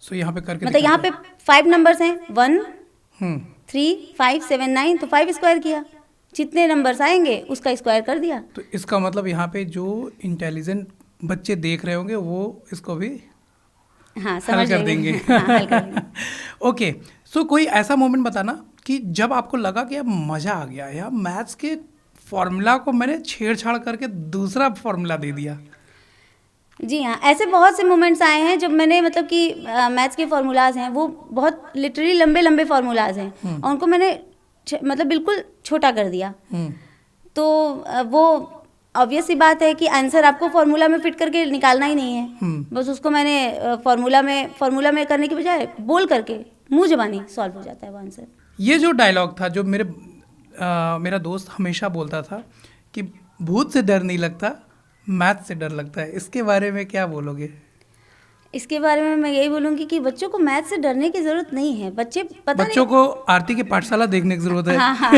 सो यहाँ पे करके मतलब यहाँ पे 5 नंबर्स हैं, 1 3 5 7 9, तो 5 स्क्वायर किया, जितने नंबर्स आएंगे उसका स्क्वायर कर दिया। तो इसका मतलब यहाँ पे जो इंटेलिजेंट बच्चे देख रहे होंगे वो इसको भी हल कर देंगे। हल कर देंगे। ओके, सो कोई ऐसा मोमेंट बताना कि जब आपको लगा कि यार मज़ा आ गया, यार मैथ्स के फॉर्मूला को मैंने छेड़छाड़ करके दूसरा फॉर्मूला दे दिया। जी हाँ, ऐसे बहुत से मोमेंट्स आए हैं जब मैंने मतलब कि मैथ्स के फार्मूलाज हैं वो बहुत लिटरली लंबे फार्मूलाज हैं और उनको मैंने मतलब बिल्कुल छोटा कर दिया। तो वो ऑब्वियस सी बात है कि आंसर आपको फार्मूला में फिट करके निकालना ही नहीं है, बस उसको मैंने फार्मूला में करने के बजाय बोल करके मुंह ज़बानी सॉल्व हो जाता है वो आंसर। ये जो डायलॉग था जो मेरा दोस्त हमेशा बोलता था कि भूत से डर नहीं लगता, मैथ से डर लगता है, इसके बारे में क्या बोलोगे? इसके बारे में मैं यही बोलूँगी कि बच्चों को मैथ से डरने की ज़रूरत नहीं है। बच्चों को आरती की पाठशाला देखने की ज़रूरत है। हाँ।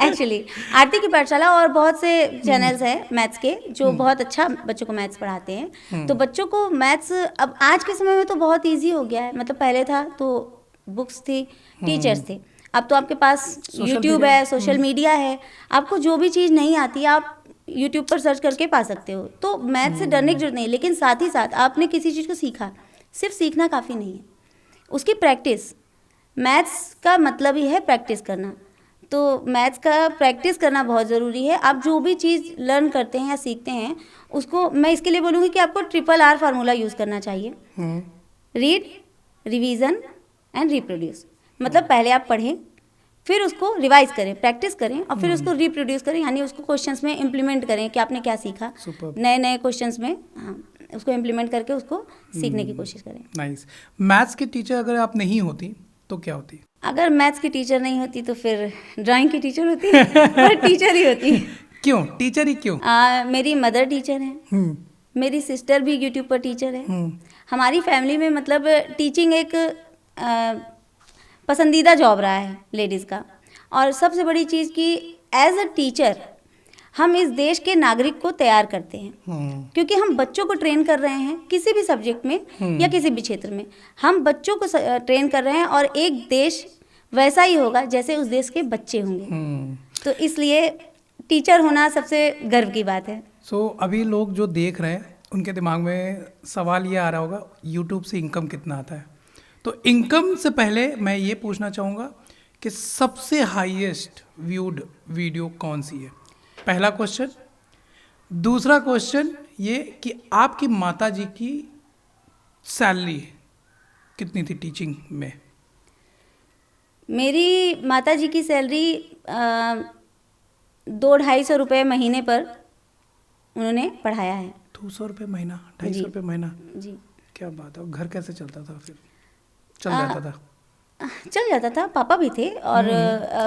एक्चुअली आरती की पाठशाला और बहुत से चैनल्स हैं मैथ्स के जो बहुत अच्छा बच्चों को मैथ्स पढ़ाते हैं। तो बच्चों को मैथ्स अब आज के समय में तो बहुत ईजी हो गया है। मतलब पहले था तो बुक्स थी, टीचर्स थे, अब तो आपके पास यूट्यूब है, सोशल मीडिया है, आपको जो भी चीज़ नहीं आती आप यूट्यूब पर सर्च करके पा सकते हो। तो मैथ से डरने की जरूरत नहीं है, लेकिन साथ ही साथ आपने किसी चीज़ को सीखा, सिर्फ सीखना काफ़ी नहीं है, उसकी प्रैक्टिस। मैथ्स का मतलब ही है प्रैक्टिस करना, तो मैथ्स का प्रैक्टिस करना बहुत ज़रूरी है। आप जो भी चीज़ लर्न करते हैं या सीखते हैं उसको मैं इसके लिए बोलूँगी कि आपको RRR फार्मूला यूज़ करना चाहिए। Read, revision and reproduce. मतलब पहले आप पढ़ें, फिर उसको रिवाइज करें, प्रैक्टिस करें और फिर उसको रिप्रोड्यूस करें, यानी उसको क्वेश्चंस में इम्प्लीमेंट करें कि आपने क्या सीखा, नए क्वेश्चंस में उसको इम्प्लीमेंट करके उसको सीखने की कोशिश करें। नाइस। मैथ्स की टीचर अगर आप नहीं होती तो क्या होती? अगर मैथ्स की टीचर नहीं होती तो फिर ड्राइंग की टीचर होती और टीचर ही होती। क्यों टीचर ही क्यों? मेरी मदर टीचर है, मेरी सिस्टर भी यूट्यूब पर टीचर है। हमारी फैमिली में मतलब टीचिंग एक पसंदीदा जॉब रहा है लेडीज़ का। और सबसे बड़ी चीज़ कि एज अ टीचर हम इस देश के नागरिक को तैयार करते हैं, क्योंकि हम बच्चों को ट्रेन कर रहे हैं किसी भी सब्जेक्ट में या किसी भी क्षेत्र में, हम बच्चों को ट्रेन कर रहे हैं और एक देश वैसा ही होगा जैसे उस देश के बच्चे होंगे। तो इसलिए टीचर होना सबसे गर्व की बात है। सो अभी लोग जो देख रहे हैं उनके दिमाग में सवाल ये आ रहा होगा, यूट्यूब से इनकम कितना आता है। तो इनकम से पहले मैं ये पूछना चाहूँगा कि सबसे हाईएस्ट व्यूड वीडियो कौन सी है, पहला क्वेश्चन। दूसरा क्वेश्चन ये कि आपकी माताजी की सैलरी कितनी थी टीचिंग में? मेरी माताजी की सैलरी 200-250 रुपये महीने पर उन्होंने पढ़ाया है। 200 रुपये महीना, 250 जी। रुपये महीना? जी। क्या बात है। घर कैसे चलता था फिर? चल जाता था? चल जाता था, पापा भी थे और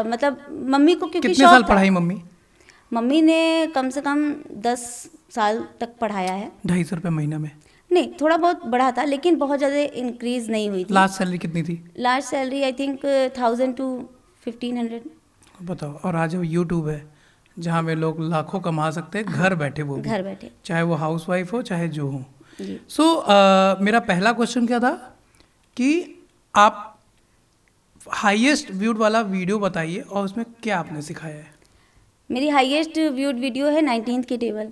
मतलब मम्मी को क्योंकि कितने शौक साल था। पढ़ाई मम्मी? मम्मी ने कम से कम 10 साल तक पढ़ाया है। 250 रुपये महीना में? नहीं, थोड़ा बहुत बढ़ा था लेकिन बहुत ज़्यादा इंक्रीज नहीं हुई थी। लास्ट सैलरी कितनी थी? Last salary I think 1000 to 1500। बताओ। और आज यूट्यूब है जहाँ में लोग लाखों कमा सकते हैं घर बैठे, वो भी घर बैठे, चाहे वो हाउस वाइफ हो चाहे जो हो। जी। सो मेरा पहला क्वेश्चन क्या था कि आप हाईएस्ट व्यूड वाला वीडियो बताइए और उसमें क्या आपने सिखाया है। मेरी हाईएस्ट व्यूड वीडियो है 19th की टेबल।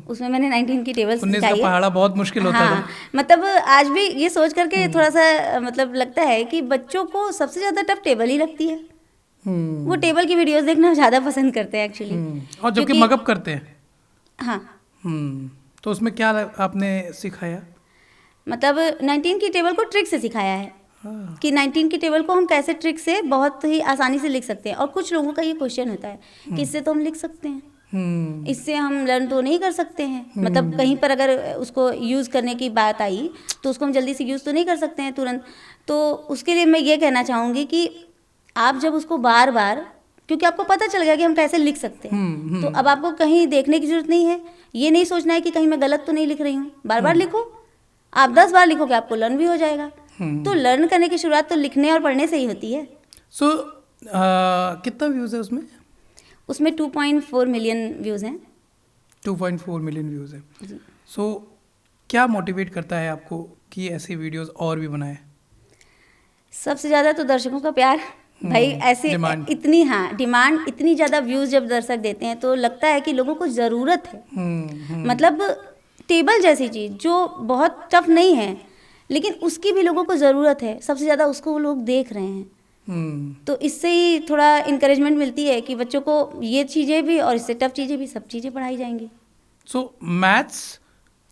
उसमें मैंने 19 की टेबल 19 सिखाई का है। पहाड़ा बहुत मुश्किल होता हाँ, था। मतलब आज भी ये सोच करके थोड़ा सा मतलब लगता है कि बच्चों को सबसे ज़्यादा टफ टेबल ही लगती है। वो टेबल की वीडियोस देखना ज़्यादा पसंद करते हैं एक्चुअली। और जबकि मगअप करते हैं। हाँ। तो उसमें क्या आपने सिखाया? मतलब 19 की टेबल को ट्रिक से सिखाया है कि 19 की टेबल को हम कैसे ट्रिक से बहुत ही आसानी से लिख सकते हैं। और कुछ लोगों का ये क्वेश्चन होता है कि इससे तो हम लिख सकते हैं, इससे हम लर्न तो नहीं कर सकते हैं। मतलब कहीं पर अगर उसको यूज़ करने की बात आई तो उसको हम जल्दी से यूज़ तो नहीं कर सकते हैं तुरंत। तो उसके लिए मैं ये कहना चाहूँगी कि आप जब उसको बार बार, क्योंकि आपको पता चल गया कि हम कैसे लिख सकते हैं, तो अब आपको कहीं देखने की जरूरत नहीं है। ये नहीं सोचना है कि कहीं मैं गलत तो नहीं लिख रही हूँ। बार बार लिखो, आप 10 बार लिखोगे आपको लर्न भी हो जाएगा। तो लर्न करने की शुरुआत तो लिखने और पढ़ने से ही होती है। सो कितना व्यूज़ है उसमें? उसमें 2.4 मिलियन व्यूज़ हैं। 2.4 मिलियन व्यूज़ है। सो क्या मोटिवेट करता है आपको कि ऐसे वीडियोस और भी बनाएं? सबसे ज़्यादा तो दर्शकों का प्यार भाई। ऐसे डिमांड। इतनी, हाँ, डिमांड, इतनी ज़्यादा व्यूज़ जब दर्शक देते हैं तो लगता है कि लोगों को ज़रूरत है। मतलब टेबल जैसी चीज़ जो बहुत टफ नहीं है लेकिन उसकी भी लोगों को ज़रूरत है, सबसे ज़्यादा उसको वो लोग देख रहे हैं। तो इससे ही थोड़ा इंकरेजमेंट मिलती है कि बच्चों को ये चीज़ें भी और इससे टफ चीज़ें भी, सब चीज़ें पढ़ाई जाएंगी। सो मैथ्स,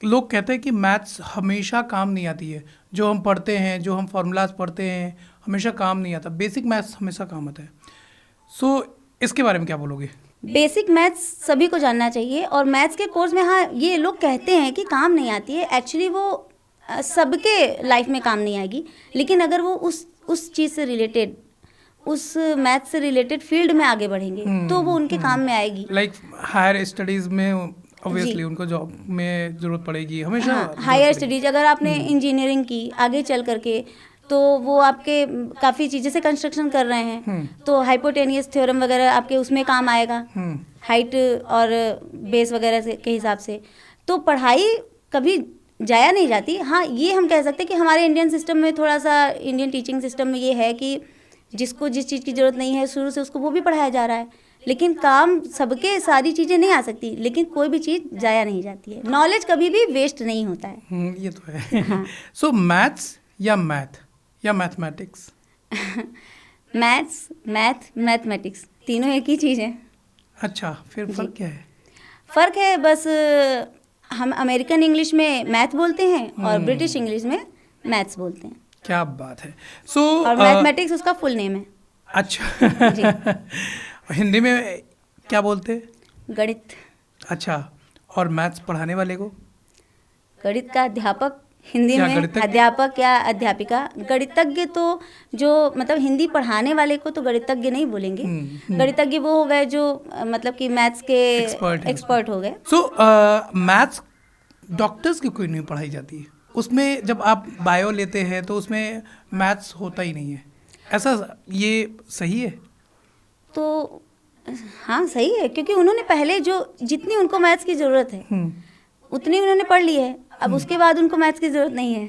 लोग कहते हैं कि मैथ्स हमेशा काम नहीं आती है। जो हम पढ़ते हैं, जो हम फार्मूलाज पढ़ते हैं, हमेशा काम नहीं आता। बेसिक मैथ्स हमेशा काम आता है। सो इसके बारे में क्या बोलोगे? बेसिक मैथ्स सभी को जानना चाहिए। और मैथ्स के कोर्स में, हाँ, ये लोग कहते हैं कि काम नहीं आती है, एक्चुअली वो सबके लाइफ में काम नहीं आएगी। लेकिन अगर वो उस चीज़ से रिलेटेड, उस मैथ्स से रिलेटेड फील्ड में आगे बढ़ेंगे तो वो उनके काम में आएगी। लाइक हायर स्टडीज़ में ऑब्वियसली उनको जॉब में ज़रूरत पड़ेगी हमेशा। हाँ, हायर स्टडीज अगर आपने इंजीनियरिंग की आगे चल करके तो वो आपके काफ़ी चीज़ें से कंस्ट्रक्शन कर रहे हैं तो हाइपोटेनियस थ्योरम वगैरह आपके उसमें काम आएगा, हाइट और बेस वगैरह से के हिसाब से। तो पढ़ाई कभी जाया नहीं जाती। हाँ, ये हम कह सकते हैं कि हमारे इंडियन सिस्टम में थोड़ा सा, इंडियन टीचिंग सिस्टम में ये है कि जिसको जिस चीज़ की ज़रूरत नहीं है शुरू से उसको वो भी पढ़ाया जा रहा है। लेकिन काम सबके सारी चीज़ें नहीं आ सकती, लेकिन कोई भी चीज़ जाया नहीं जाती है। नॉलेज कभी भी वेस्ट नहीं होता है। ये तो है। सो मैथ्स या मैथ या मैथमेटिक्स? मैथमेटिक्स तीनों एक ही चीज़ है। अच्छा, फिर फर्क क्या है? फ़र्क है बस, हम अमेरिकन इंग्लिश में मैथ बोलते हैं और ब्रिटिश इंग्लिश में मैथ्स बोलते हैं। क्या बात है। सो और मैथमेटिक्स उसका फुल नेम है। अच्छा। हिंदी में क्या बोलते हैं? गणित। अच्छा, और मैथ्स पढ़ाने वाले को? गणित का अध्यापक, हिंदी या में गणितज्ञ? अध्यापक या अध्यापिका। गणितज्ञ तो जो मतलब हिंदी पढ़ाने वाले को तो गणितज्ञ नहीं बोलेंगे। गणितज्ञ वो हो गए जो मतलब कि मैथ्स के एक्सपर्ट हो गए। सो मैथ्स डॉक्टर्स की कोई नहीं पढ़ाई जाती है उसमें। जब आप बायो लेते हैं तो उसमें मैथ्स होता ही नहीं है, ऐसा, ये सही है? तो हाँ, सही है, क्योंकि उन्होंने पहले जो जितनी उनको मैथ्स की ज़रूरत है उतनी उन्होंने पढ़ ली है। अब उसके बाद उनको मैथ्स की ज़रूरत नहीं है।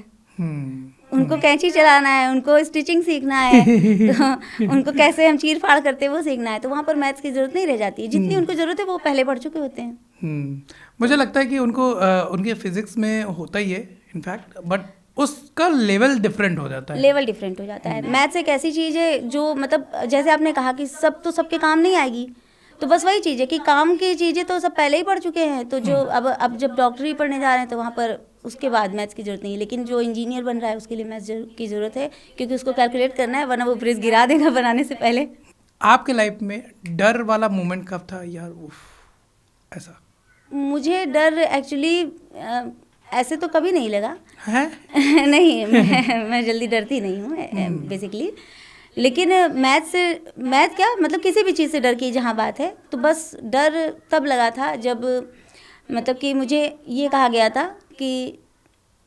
उनको कैंची चलाना है, उनको स्टिचिंग सीखना है, तो उनको कैसे हम चीर फाड़ करते हैं वो सीखना है, तो वहाँ पर मैथ्स की ज़रूरत नहीं रह जाती है। जितनी उनको ज़रूरत है वो पहले पढ़ चुके होते हैं। मुझे लगता है कि उनको उनके फिजिक्स में होता ही है इनफैक्ट, बट उसका लेवल डिफरेंट हो जाता है। लेवल डिफरेंट हो जाता है। मैथ्स एक ऐसी चीज़ है जो मतलब जैसे आपने कहा कि सब तो सबके काम नहीं आएगी, तो बस वही चीज़ है कि काम की चीज़ें तो सब पहले ही पढ़ चुके हैं, तो जो अब जब डॉक्टरी पढ़ने जा रहे हैं तो वहाँ पर उसके बाद मैथ्स की ज़रूरत नहीं है। लेकिन जो इंजीनियर बन रहा है उसके लिए मैथ्स की ज़रूरत है, क्योंकि उसको कैलकुलेट करना है, वरना वो ब्रिज गिरा देगा बनाने से पहले। आपके लाइफ में डर वाला मोमेंट कब था यार, उफ ऐसा? मुझे डर एक्चुअली ऐसे तो कभी नहीं लगा है? नहीं, मैं जल्दी डरती नहीं हूँ बेसिकली। लेकिन मैथ क्या मतलब किसी भी चीज़ से डर की जहाँ बात है, तो बस डर तब लगा था जब मतलब कि मुझे ये कहा गया था कि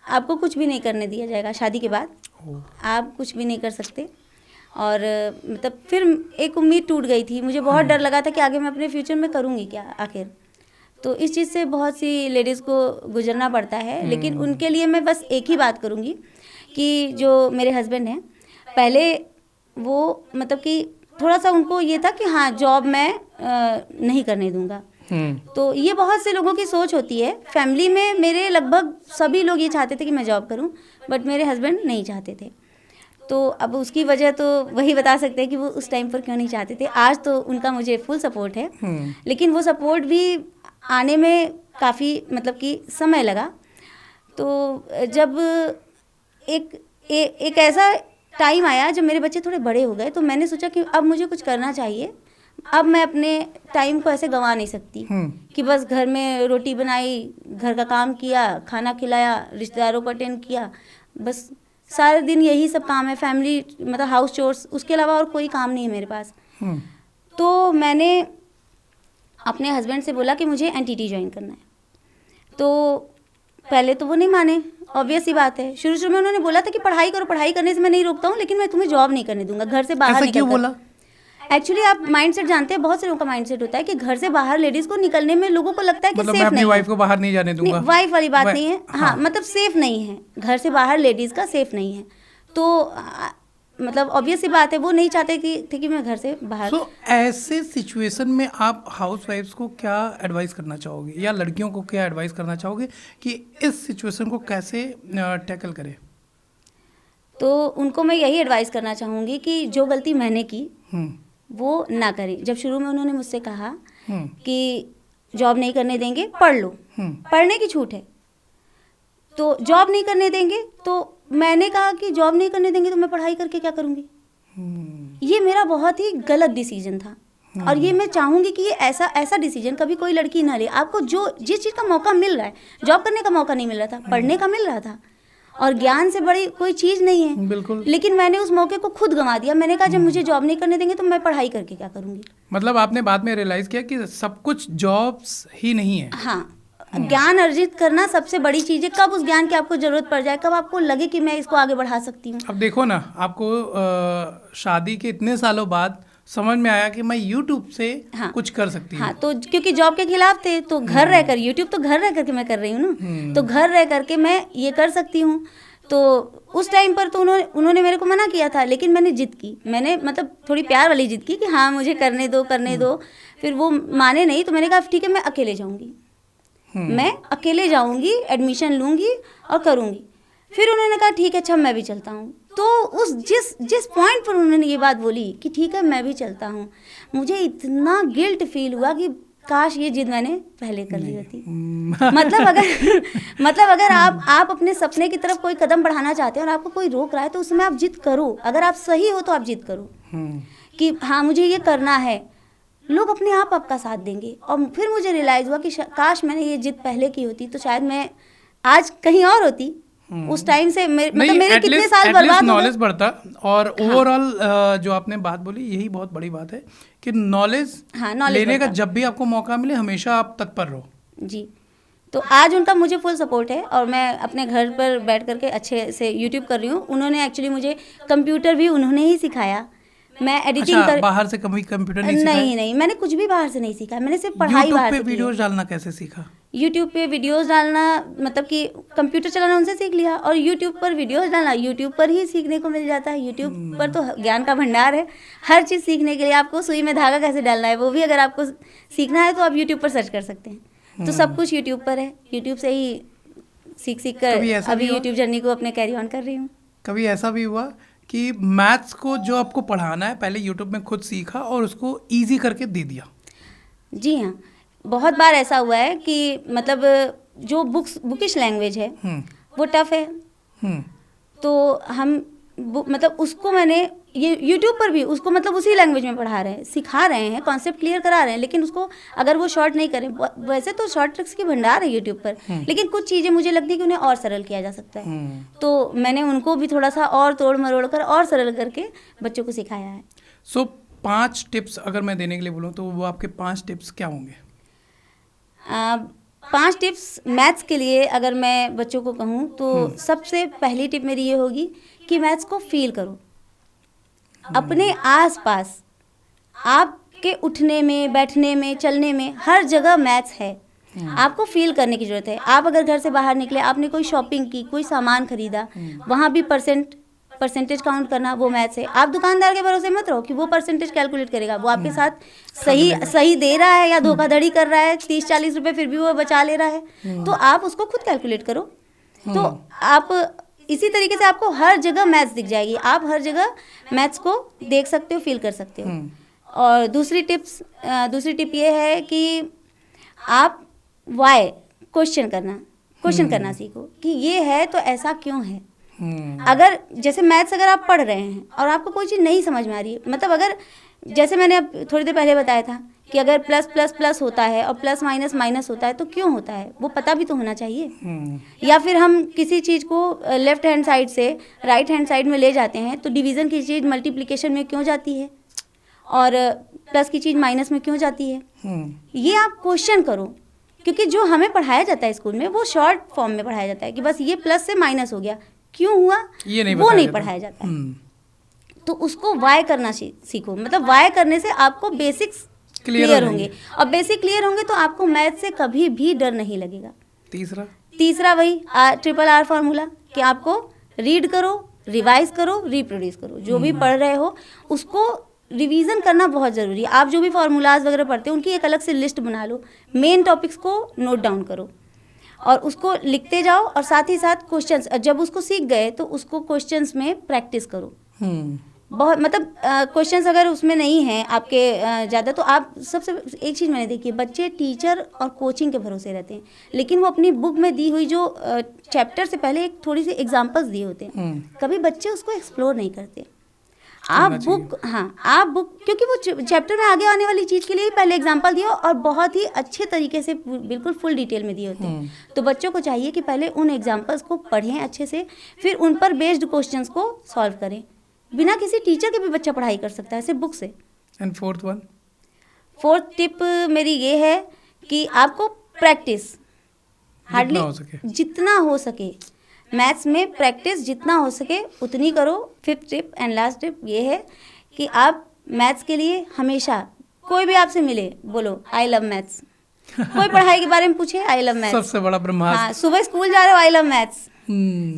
आपको कुछ भी नहीं करने दिया जाएगा शादी के बाद, आप कुछ भी नहीं कर सकते। और मतलब फिर एक उम्मीद टूट गई थी, मुझे बहुत डर लगा था कि आगे मैं अपने फ्यूचर में करूँगी क्या आखिर। तो इस चीज़ से बहुत सी लेडीज़ को गुजरना पड़ता है, लेकिन उनके लिए मैं बस एक ही बात करूँगी कि जो मेरे हस्बैंड हैं, पहले वो मतलब कि थोड़ा सा उनको ये था कि हाँ जॉब मैं नहीं करने दूंगा। तो ये बहुत से लोगों की सोच होती है। फैमिली में मेरे लगभग सभी लोग ये चाहते थे कि मैं जॉब करूं, बट मेरे हस्बैंड नहीं चाहते थे। तो अब उसकी वजह तो वही बता सकते हैं कि वो उस टाइम पर क्यों नहीं चाहते थे। आज तो उनका मुझे फुल सपोर्ट है, लेकिन वो सपोर्ट भी आने में काफ़ी मतलब कि समय लगा। तो जब एक ऐसा टाइम आया जब मेरे बच्चे थोड़े बड़े हो गए, तो मैंने सोचा कि अब मुझे कुछ करना चाहिए। अब मैं अपने टाइम को ऐसे गंवा नहीं सकती कि बस घर में रोटी बनाई, घर का काम किया, खाना खिलाया, रिश्तेदारों को अटेंड किया, बस सारे दिन यही सब काम है, फैमिली मतलब हाउस चोर्स, उसके अलावा और कोई काम नहीं है मेरे पास। तो मैंने अपने हस्बैंड से बोला कि मुझे एनटीटी ज्वाइन करना है। तो पहले तो वो नहीं माने, ऑब्वियस ही बात है। शुरू में उन्होंने बोला था कि पढ़ाई करो, पढ़ाई करने से मैं नहीं रोकता हूँ, लेकिन मैं तुम्हें जॉब नहीं करने दूंगा, घर से बाहर निकल। क्यों बोला? एक्चुअली आप माइंडसेट जानते हैं, बहुत से लोगों का माइंडसेट होता है कि घर से बाहर लेडीज को निकलने में लोगों को लगता है कि मतलब सेफ मैं अपनी नहीं वाइफ को बाहर नहीं जाने दूंगा। वाइफ वाली बात नहीं है, हाँ मतलब सेफ नहीं है, घर से बाहर लेडीज का सेफ नहीं है। तो मतलब ऑब्वियस सी बात है, वो नहीं चाहते कि मैं घर से बाहर। तो ऐसे सिचुएशन में आप हाउस वाइफ्स को क्या एडवाइस करना चाहोगे, या लड़कियों को क्या एडवाइस करना चाहोगे कि इस सिचुएशन को कैसे टैकल करें? तो उनको मैं यही एडवाइस करना चाहूँगी कि जो गलती मैंने की वो ना करें। जब शुरू में उन्होंने मुझसे कहा कि जॉब नहीं करने देंगे, पढ़ लो, पढ़ने की छूट है, तो जॉब नहीं करने देंगे, तो मैंने कहा कि जॉब नहीं करने देंगे तो मैं पढ़ाई करके क्या करूँगी। ये मेरा बहुत ही गलत डिसीजन था, और ये मैं चाहूँगी कि ये ऐसा डिसीजन कभी कोई लड़की ना ले। आपको जिस चीज़ का मौका मिल रहा है, जॉब करने का मौका नहीं मिल रहा था, पढ़ने का मिल रहा था, और ज्ञान से बड़ी कोई चीज़ नहीं है। बिल्कुल। लेकिन मैंने उस मौके को खुद गंवा दिया। मैंने कहा जब मुझे जॉब नहीं करने देंगे तो मैं पढ़ाई करके क्या करूँगी। मतलब आपने बाद में रियलाइज किया कि सब कुछ जॉब्स ही नहीं है। हाँ, ज्ञान अर्जित करना सबसे बड़ी चीज़ है। कब उस ज्ञान की आपको ज़रूरत पड़ जाए, कब आपको लगे कि मैं इसको आगे बढ़ा सकती हूँ। अब देखो ना, आपको शादी के इतने सालों बाद समझ में आया कि मैं YouTube से कुछ कर सकती हूँ। हाँ, तो क्योंकि जॉब के खिलाफ थे, तो घर रहकर YouTube तो घर रह करके मैं कर रही हूँ ना, तो घर रह करके मैं ये कर सकती हूँ। तो उस टाइम पर तो उन्होंने मेरे को मना किया था, लेकिन मैंने जिद की। मैंने मतलब थोड़ी प्यार वाली जिद की कि हाँ मुझे करने दो। फिर वो माने नहीं, तो मैंने कहा ठीक है मैं अकेले जाऊँगी, मैं अकेले जाऊँगी, एडमिशन लूँगी और करूँगी। फिर उन्होंने कहा ठीक है अच्छा मैं भी चलता हूँ। तो उस जिस पॉइंट पर उन्होंने ये बात बोली कि ठीक है मैं भी चलता हूँ, मुझे इतना गिल्ट फील हुआ कि काश ये जिद मैंने पहले कर ली होती। मतलब अगर आप अपने सपने की तरफ कोई कदम बढ़ाना चाहते हैं और आपको कोई रोक रहा है, तो उसमें आप जिद करो। अगर आप सही हो तो आप जिद करो कि हाँ मुझे ये करना है, लोग अपने आप आपका साथ देंगे। और फिर मुझे रियलाइज़ हुआ कि काश मैंने ये जिद पहले की होती तो शायद मैं आज कहीं और होती। उस टाइम से मतलब मेरे कितने साल बर्बाद नॉलेज बढ़ता। और ओवरऑल जो आपने बात बोली यही बहुत बड़ी बात है कि नॉलेज लेने का जब भी आपको मौका मिले हमेशा आप तत्पर रहो। जी, तो आज उनका मुझे फुल सपोर्ट है और मैं अपने घर पर बैठ करके अच्छे से यूट्यूब कर रही हूँ। उन्होंने एक्चुअली मुझे कंप्यूटर भी उन्होंने ही सिखाया। मैं एडिटिंग बाहर से कभी कंप्यूटर नहीं मैंने कुछ भी बाहर से नहीं सीखा, मैंने सिर्फ पढ़ाई बाहर से की। वीडियोस डालना कैसे सीखा? यूट्यूब पे वीडियोस डालना, मतलब कि कंप्यूटर चलाना उनसे सीख लिया, और यूट्यूब पर वीडियोस डालना यूट्यूब पर ही सीखने को मिल जाता है। यूट्यूब पर तो ज्ञान का भंडार है, हर चीज़ सीखने के लिए। आपको सुई में धागा कैसे डालना है वो भी अगर आपको सीखना है तो आप यूट्यूब पर सर्च कर सकते हैं। तो सब कुछ यूट्यूब पर है, यूट्यूब से ही सीख कभी कर ऐसा अभी भी हुआ? यूट्यूब जर्नी को अपने कैरी ऑन कर रही हूँ। कभी ऐसा भी हुआ कि मैथ्स को जो आपको पढ़ाना है पहले यूट्यूब में खुद सीखा और उसको ईजी करके दे दिया? जी हाँ, बहुत बार ऐसा हुआ है कि मतलब जो बुकिश लैंग्वेज है वो टफ है, तो हम मतलब उसको मैंने ये यूट्यूब पर भी उसको मतलब उसी लैंग्वेज में पढ़ा रहे हैं, सिखा रहे हैं, कॉन्सेप्ट क्लियर करा रहे हैं, लेकिन उसको अगर वो शॉर्ट नहीं करें, वैसे तो शॉर्ट ट्रिक्स की भंडार है यूट्यूब पर, लेकिन कुछ चीज़ें मुझे लगती है कि उन्हें और सरल किया जा सकता है, तो मैंने उनको भी थोड़ा सा और तोड़ मरोड़ कर और सरल करके बच्चों को सिखाया है। सो 5 टिप्स अगर मैं देने के लिए बोलूँ तो वो आपके 5 टिप्स क्या होंगे? 5 टिप्स मैथ्स के लिए अगर मैं बच्चों को कहूँ तो सबसे पहली टिप मेरी ये होगी कि मैथ्स को फील करो। अपने आसपास आपके उठने में, बैठने में, चलने में, हर जगह मैथ्स है। आपको फील करने की ज़रूरत है। आप अगर घर से बाहर निकले, आपने कोई शॉपिंग की, कोई सामान खरीदा, वहाँ भी परसेंटेज काउंट करना वो मैथ्स है। आप दुकानदार के भरोसे मत रहो कि वो परसेंटेज कैलकुलेट करेगा, वो आपके साथ सही दे रहा है या धोखाधड़ी कर रहा है, 30-40 रुपए फिर भी वो बचा ले रहा है, तो आप उसको खुद कैलकुलेट करो। तो आप इसी तरीके से आपको हर जगह मैथ्स दिख जाएगी, आप हर जगह मैथ्स को देख सकते हो, फील कर सकते हो। और दूसरी टिप ये है कि आप वाई क्वेश्चन करना सीखो कि ये है तो ऐसा क्यों है। अगर जैसे मैथ्स अगर आप पढ़ रहे हैं और आपको कोई चीज़ नहीं समझ में आ रही है, मतलब अगर जैसे मैंने अब थोड़ी देर पहले बताया था कि अगर प्लस प्लस प्लस होता है और प्लस माइनस माइनस होता है तो क्यों होता है, वो पता भी तो होना चाहिए। या फिर हम किसी चीज़ को लेफ्ट हैंड साइड से राइट हैंड साइड में ले जाते हैं तो डिवीज़न की चीज़ मल्टीप्लिकेशन में क्यों जाती है और प्लस की चीज़ माइनस में क्यों जाती है, ये आप क्वेश्चन करो। क्योंकि जो हमें पढ़ाया जाता है स्कूल में वो शॉर्ट फॉर्म में पढ़ाया जाता है कि बस ये प्लस से माइनस हो गया, क्यों हुआ वो नहीं पढ़ाया जाता है। तो उसको वाई करना सीखो, मतलब वाई करने से आपको बेसिक्स क्लियर होंगे, और बेसिक क्लियर होंगे तो आपको मैथ से कभी भी डर नहीं लगेगा। तीसरा वही RRR फार्मूला कि आपको रीड करो, रिवाइज करो, रिप्रोड्यूस करो। जो भी पढ़ रहे हो उसको रिवीजन करना बहुत ज़रूरी है। आप जो भी फार्मूलाज वगैरह पढ़ते हो उनकी एक अलग से लिस्ट बना लो, मेन टॉपिक्स को नोट डाउन करो और उसको लिखते जाओ, और साथ ही साथ क्वेश्चंस जब उसको सीख गए तो उसको क्वेश्चंस में प्रैक्टिस करो। बहुत मतलब क्वेश्चंस अगर उसमें नहीं हैं आपके ज़्यादा, तो आप सबसे एक चीज़ मैंने देखी है, बच्चे टीचर और कोचिंग के भरोसे रहते हैं, लेकिन वो अपनी बुक में दी हुई जो चैप्टर से पहले एक थोड़ी सी एग्जांपल्स दिए होते हैं, कभी बच्चे उसको एक्सप्लोर नहीं करते। आप बुक क्योंकि वो चैप्टर में आगे आने वाली चीज़ के लिए पहले एग्जांपल दिया और बहुत ही अच्छे तरीके से बिल्कुल फुल डिटेल में दिए होते हैं। तो बच्चों को चाहिए कि पहले उन एग्जांपल्स को पढ़ें अच्छे से, फिर उन पर बेस्ड क्वेश्चंस को सॉल्व करें। बिना किसी टीचर के भी बच्चा पढ़ाई कर सकता है, सिर्फ बुक से। एंड फोर्थ टिप मेरी ये है कि आपको प्रैक्टिस हार्डली जितना हो सके मैथ्स में प्रैक्टिस जितना हो सके उतनी करो। 5th tip and last tip ये है कि आप मैथ्स के लिए हमेशा कोई भी आपसे मिले बोलो आई लव मैथ्स। कोई पढ़ाई के बारे में पूछे आई लव मैथ्स, सबसे बड़ा ब्रह्मास्त्र। हाँ, सुबह स्कूल जा रहे हो आई लव मैथ्स,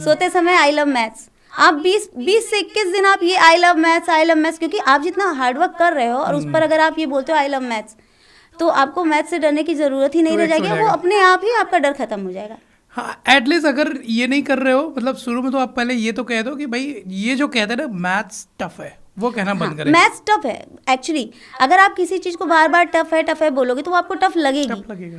सोते समय आई लव मैथ्स। आप 20 से 21 दिन आप ये आई लव मैथ्स, क्योंकि आप जितना हार्डवर्क कर रहे हो और उस पर अगर आप ये बोलते हो आई लव मैथ्स तो आपको मैथ्स से डरने की ज़रूरत ही नहीं रह जाएगी, वो अपने आप ही आपका डर खत्म हो जाएगा। हाँ, एटलीस्ट अगर ये नहीं कर रहे हो, मतलब शुरू में तो आप पहले ये तो कह दो कि भाई ये जो कहते हैं ना मैथ्स टफ है, वो कहना बंद करें। मैथ्स टफ है एक्चुअली। अगर आप किसी चीज़ को बार बार टफ है बोलोगे तो वो आपको टफ लगेगी।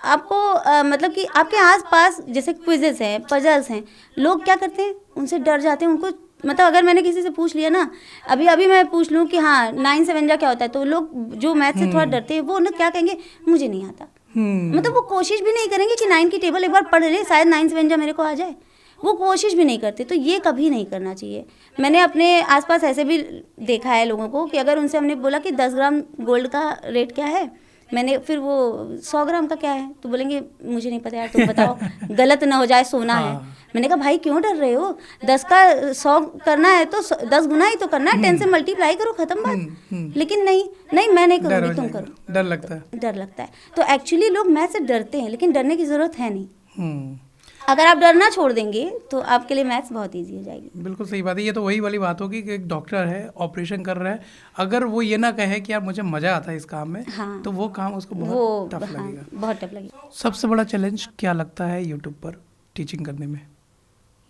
आपको मतलब कि आपके आसपास जैसे क्विजेस हैं, पजल्स हैं, लोग क्या करते हैं उनसे डर जाते हैं। उनको मतलब अगर मैंने किसी से पूछ लिया ना, अभी मैं पूछ लूँ कि हाँ 9 7 क्या होता है, तो लोग जो मैथ से थोड़ा डरते हैं वो ना क्या कहेंगे, मुझे नहीं आता। मतलब वो कोशिश भी नहीं करेंगे कि 9 की टेबल एक बार पढ़ ले, शायद 9 7 मेरे को आ जाए, वो कोशिश भी नहीं करते। तो ये कभी नहीं करना चाहिए। मैंने अपने आसपास ऐसे भी देखा है लोगों को कि अगर उनसे हमने बोला कि 10 ग्राम गोल्ड का रेट क्या है, मैंने फिर वो 100 ग्राम का क्या है, तो बोलेंगे मुझे नहीं पता यार, तुम बताओ गलत ना हो जाए, सोना है। मैंने कहा भाई क्यों डर रहे हो, 10 का 100 करना है तो 10 गुना ही तो करना है, 10 से मल्टीप्लाई करो, खत्म बात। लेकिन नहीं मैं नहीं करूँगी, तुम करो। डर लगता है, डर लगता है। तो एक्चुअली लोग मैथ से डरते हैं, लेकिन डरने की ज़रूरत है नहीं। अगर आप डरना छोड़ देंगे तो आपके लिए मैथ्स बहुत इजी हो जाएगी। बिल्कुल सही बात है। ये तो वही वाली बात होगी कि एक डॉक्टर है, ऑपरेशन कर रहा है, अगर वो ये ना कहे कि यार मुझे मजा आता है इस काम में, हाँ, तो वो काम उसको बहुत टफ लगेगा। बहुत टफ लगेगा। सबसे बड़ा चैलेंज क्या लगता है यूट्यूब पर टीचिंग करने में?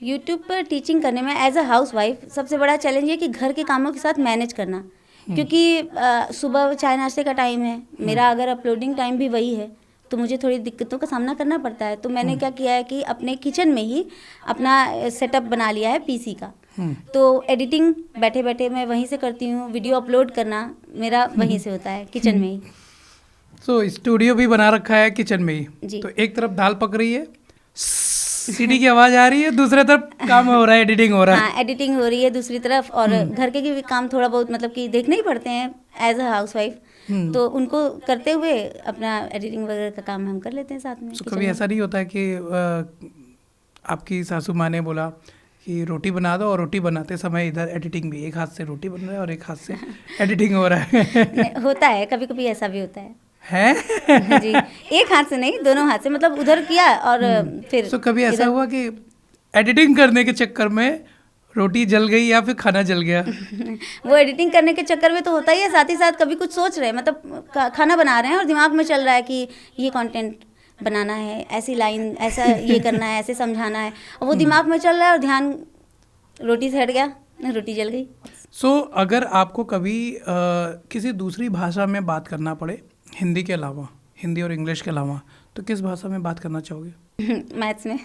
यूट्यूब पर टीचिंग करने में एज अ हाउस वाइफ सबसे बड़ा चैलेंज ये कि घर के कामों के साथ मैनेज करना, क्योंकि सुबह चाय नाश्ते का टाइम है मेरा, अगर अपलोडिंग टाइम भी वही है, तो मुझे थोड़ी दिक्कतों का सामना करना पड़ता है। तो मैंने क्या किया है कि अपने किचन में ही अपना सेटअप बना लिया है पीसी का। तो एडिटिंग बैठे बैठे मैं वहीं से करती हूँ, वीडियो अपलोड करना मेरा वहीं से होता है, किचन में ही। तो स्टूडियो भी बना रखा है किचन में ही जी। तो एक तरफ दाल पक रही है, सीटी की आवाज आ रही है, दूसरे तरफ काम हो रहा है, एडिटिंग हो रहा है। हाँ, एडिटिंग हो रही है दूसरी तरफ, और घर के भी काम थोड़ा बहुत मतलब कि देखने ही पड़ते हैं एज अ हाउस वाइफ, तो उनको करते हुए अपना एडिटिंग वगैरह का काम हम कर लेते हैं साथ में। तो कभी ऐसा नहीं होता है कि आपकी सासू माँ ने बोला कि रोटी बना दो, और रोटी बनाते समय इधर एडिटिंग भी, एक हाथ से रोटी बन रहा है और एक हाथ से एडिटिंग हो रहा है? होता है, कभी कभी ऐसा भी होता है जी, एक हाथ से नहीं, दोनों हाथ से, मतलब उधर किया और फिर। तो कभी ऐसा हुआ कि एडिटिंग करने के चक्कर में रोटी जल गई या फिर खाना जल गया? वो एडिटिंग करने के चक्कर में तो होता ही है, साथ ही साथ कभी कुछ सोच रहे हैं, मतलब खाना बना रहे हैं और दिमाग में चल रहा है कि ये कंटेंट बनाना है, ऐसी लाइन, ऐसा ये करना है, ऐसे समझाना है, और वो दिमाग में चल रहा है और ध्यान रोटी से हट गया, रोटी जल गई। सो अगर आपको कभी किसी दूसरी भाषा में बात करना पड़े, हिंदी के अलावा, हिंदी और इंग्लिश के अलावा, तो किस भाषा में बात करना चाहोगे? मैथ्स में।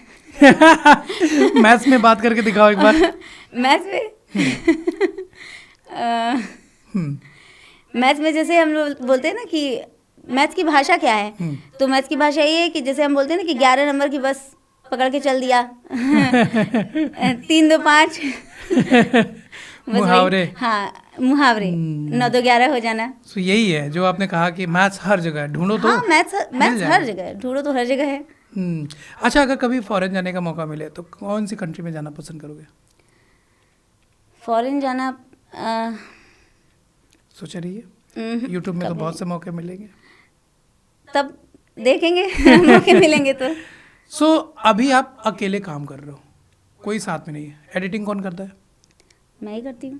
मैथ्स में बात करके दिखाओ एक बार। मैथ्स में मैथ्स में जैसे हम लोग बोलते हैं ना कि मैथ्स की भाषा क्या है, तो मैथ्स की भाषा ये है कि जैसे हम बोलते हैं ना कि 11 नंबर की बस पकड़ के चल दिया 3 2 5 मुहावरे। हाँ, मुहावरे 9 2 11 हो जाना। तो यही है जो आपने कहा कि मैथ्स हर जगह ढूंढो तो। हाँ, मैथ्स हर जगह ढूंढो तो हर जगह है। अच्छा, अगर कभी फॉरेन जाने का मौका मिले तो कौन सी कंट्री में जाना पसंद करोगे? फॉरेन जाना सोच रही है? यूट्यूब में तो बहुत से मौके मिलेंगे, तब देखेंगे मौके मिलेंगे तो। सो अभी आप अकेले काम कर रहे हो, कोई साथ में नहीं है, एडिटिंग कौन करता है? मैं ही करती हूँ।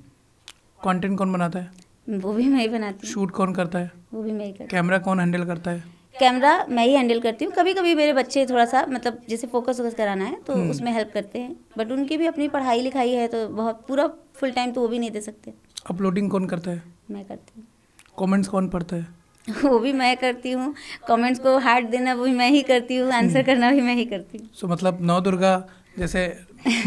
कंटेंट कौन बनाता है? वो भी मैं ही बनाती हूँ। शूट कौन करता है? वो भी मैं ही करती हूँ। कैमरा कौन हैंडल करता है? कैमरा मैं ही हैंडल करती हूँ। कभी कभी मेरे बच्चे थोड़ा सा मतलब जैसे फोकस कराना है तो उसमें हेल्प करते हैं, बट उनकी भी अपनी पढ़ाई लिखाई है तो बहुत पूरा फुल टाइम तो वो भी नहीं दे सकते। अपलोडिंग कौन करता है? मैं करती हूँ। कमेंट्स कौन पढ़ता है? वो भी मैं करती हूँ। कमेंट्स को हार्ट देना वो भी मैं ही करती हूँ, आंसर करना भी मैं ही करती हूँ। सो मतलब 9 दुर्गा जैसे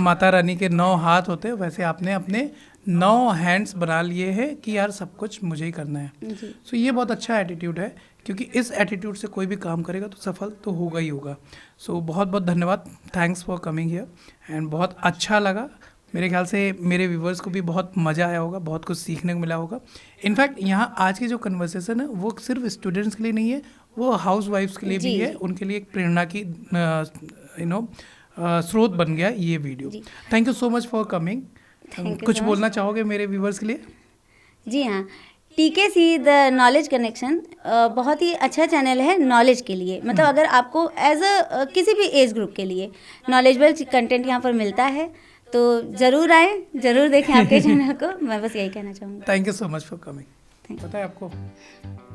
माता रानी के 9 हाथ होते हैं, वैसे आपने अपने 9 हैंड्स बना लिए हैं कि यार सब कुछ मुझे ही करना है। सो ये बहुत अच्छा एटीट्यूड है, क्योंकि इस एटीट्यूड से कोई भी काम करेगा तो सफल तो होगा ही होगा। सो बहुत बहुत धन्यवाद, thanks for coming here, and बहुत अच्छा लगा। मेरे ख्याल से मेरे व्यूवर्स को भी बहुत मज़ा आया होगा, बहुत कुछ सीखने को मिला होगा। इनफैक्ट यहाँ आज की जो कन्वर्सेशन है वो सिर्फ स्टूडेंट्स के लिए नहीं है, वो हाउस वाइफ्स के लिए भी है, उनके लिए एक प्रेरणा की स्रोत बन गया ये video. Thank you so much for coming. कुछ बोलना चाहोगे मेरे व्यूवर्स के लिए? जी हाँ, TKC द नॉलेज कनेक्शन बहुत ही अच्छा चैनल है नॉलेज के लिए। मतलब अगर आपको एज अ किसी भी एज ग्रुप के लिए नॉलेजेबल कंटेंट यहाँ पर मिलता है तो ज़रूर आए, ज़रूर देखें आपके चैनल को। मैं बस यही कहना चाहूँगी। Thank you so much for coming. पता है आपको,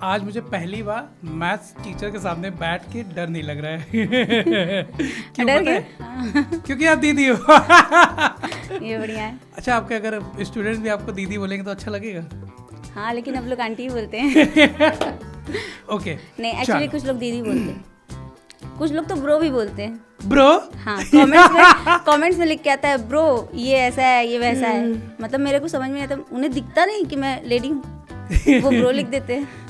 आज मुझे पहली बार मैथ्स टीचर के सामने बैठ के डर नहीं लग रहा है। क्यों पता है? क्योंकि आप दीदी हो। ये बढ़िया है। अच्छा, आपके अगर स्टूडेंट्स भी आपको दीदी बोलेंगे तो अच्छा लगेगा? हाँ, लेकिन अब लोग आंटी ही बोलते हैं। ओके, नहीं, एक्चुअली कुछ लोग दीदी बोलते हैं, कुछ लोग तो ब्रो भी बोलते हैं। ब्रो? हाँ, कमेंट्स में लिख के आता है ब्रो, ये ऐसा है, ये वैसा है। मतलब मेरे को समझ में नहीं आता, उन्हें दिखता नहीं कि मैं लेडी हूँ, वो ब्रो लिख देते हैं।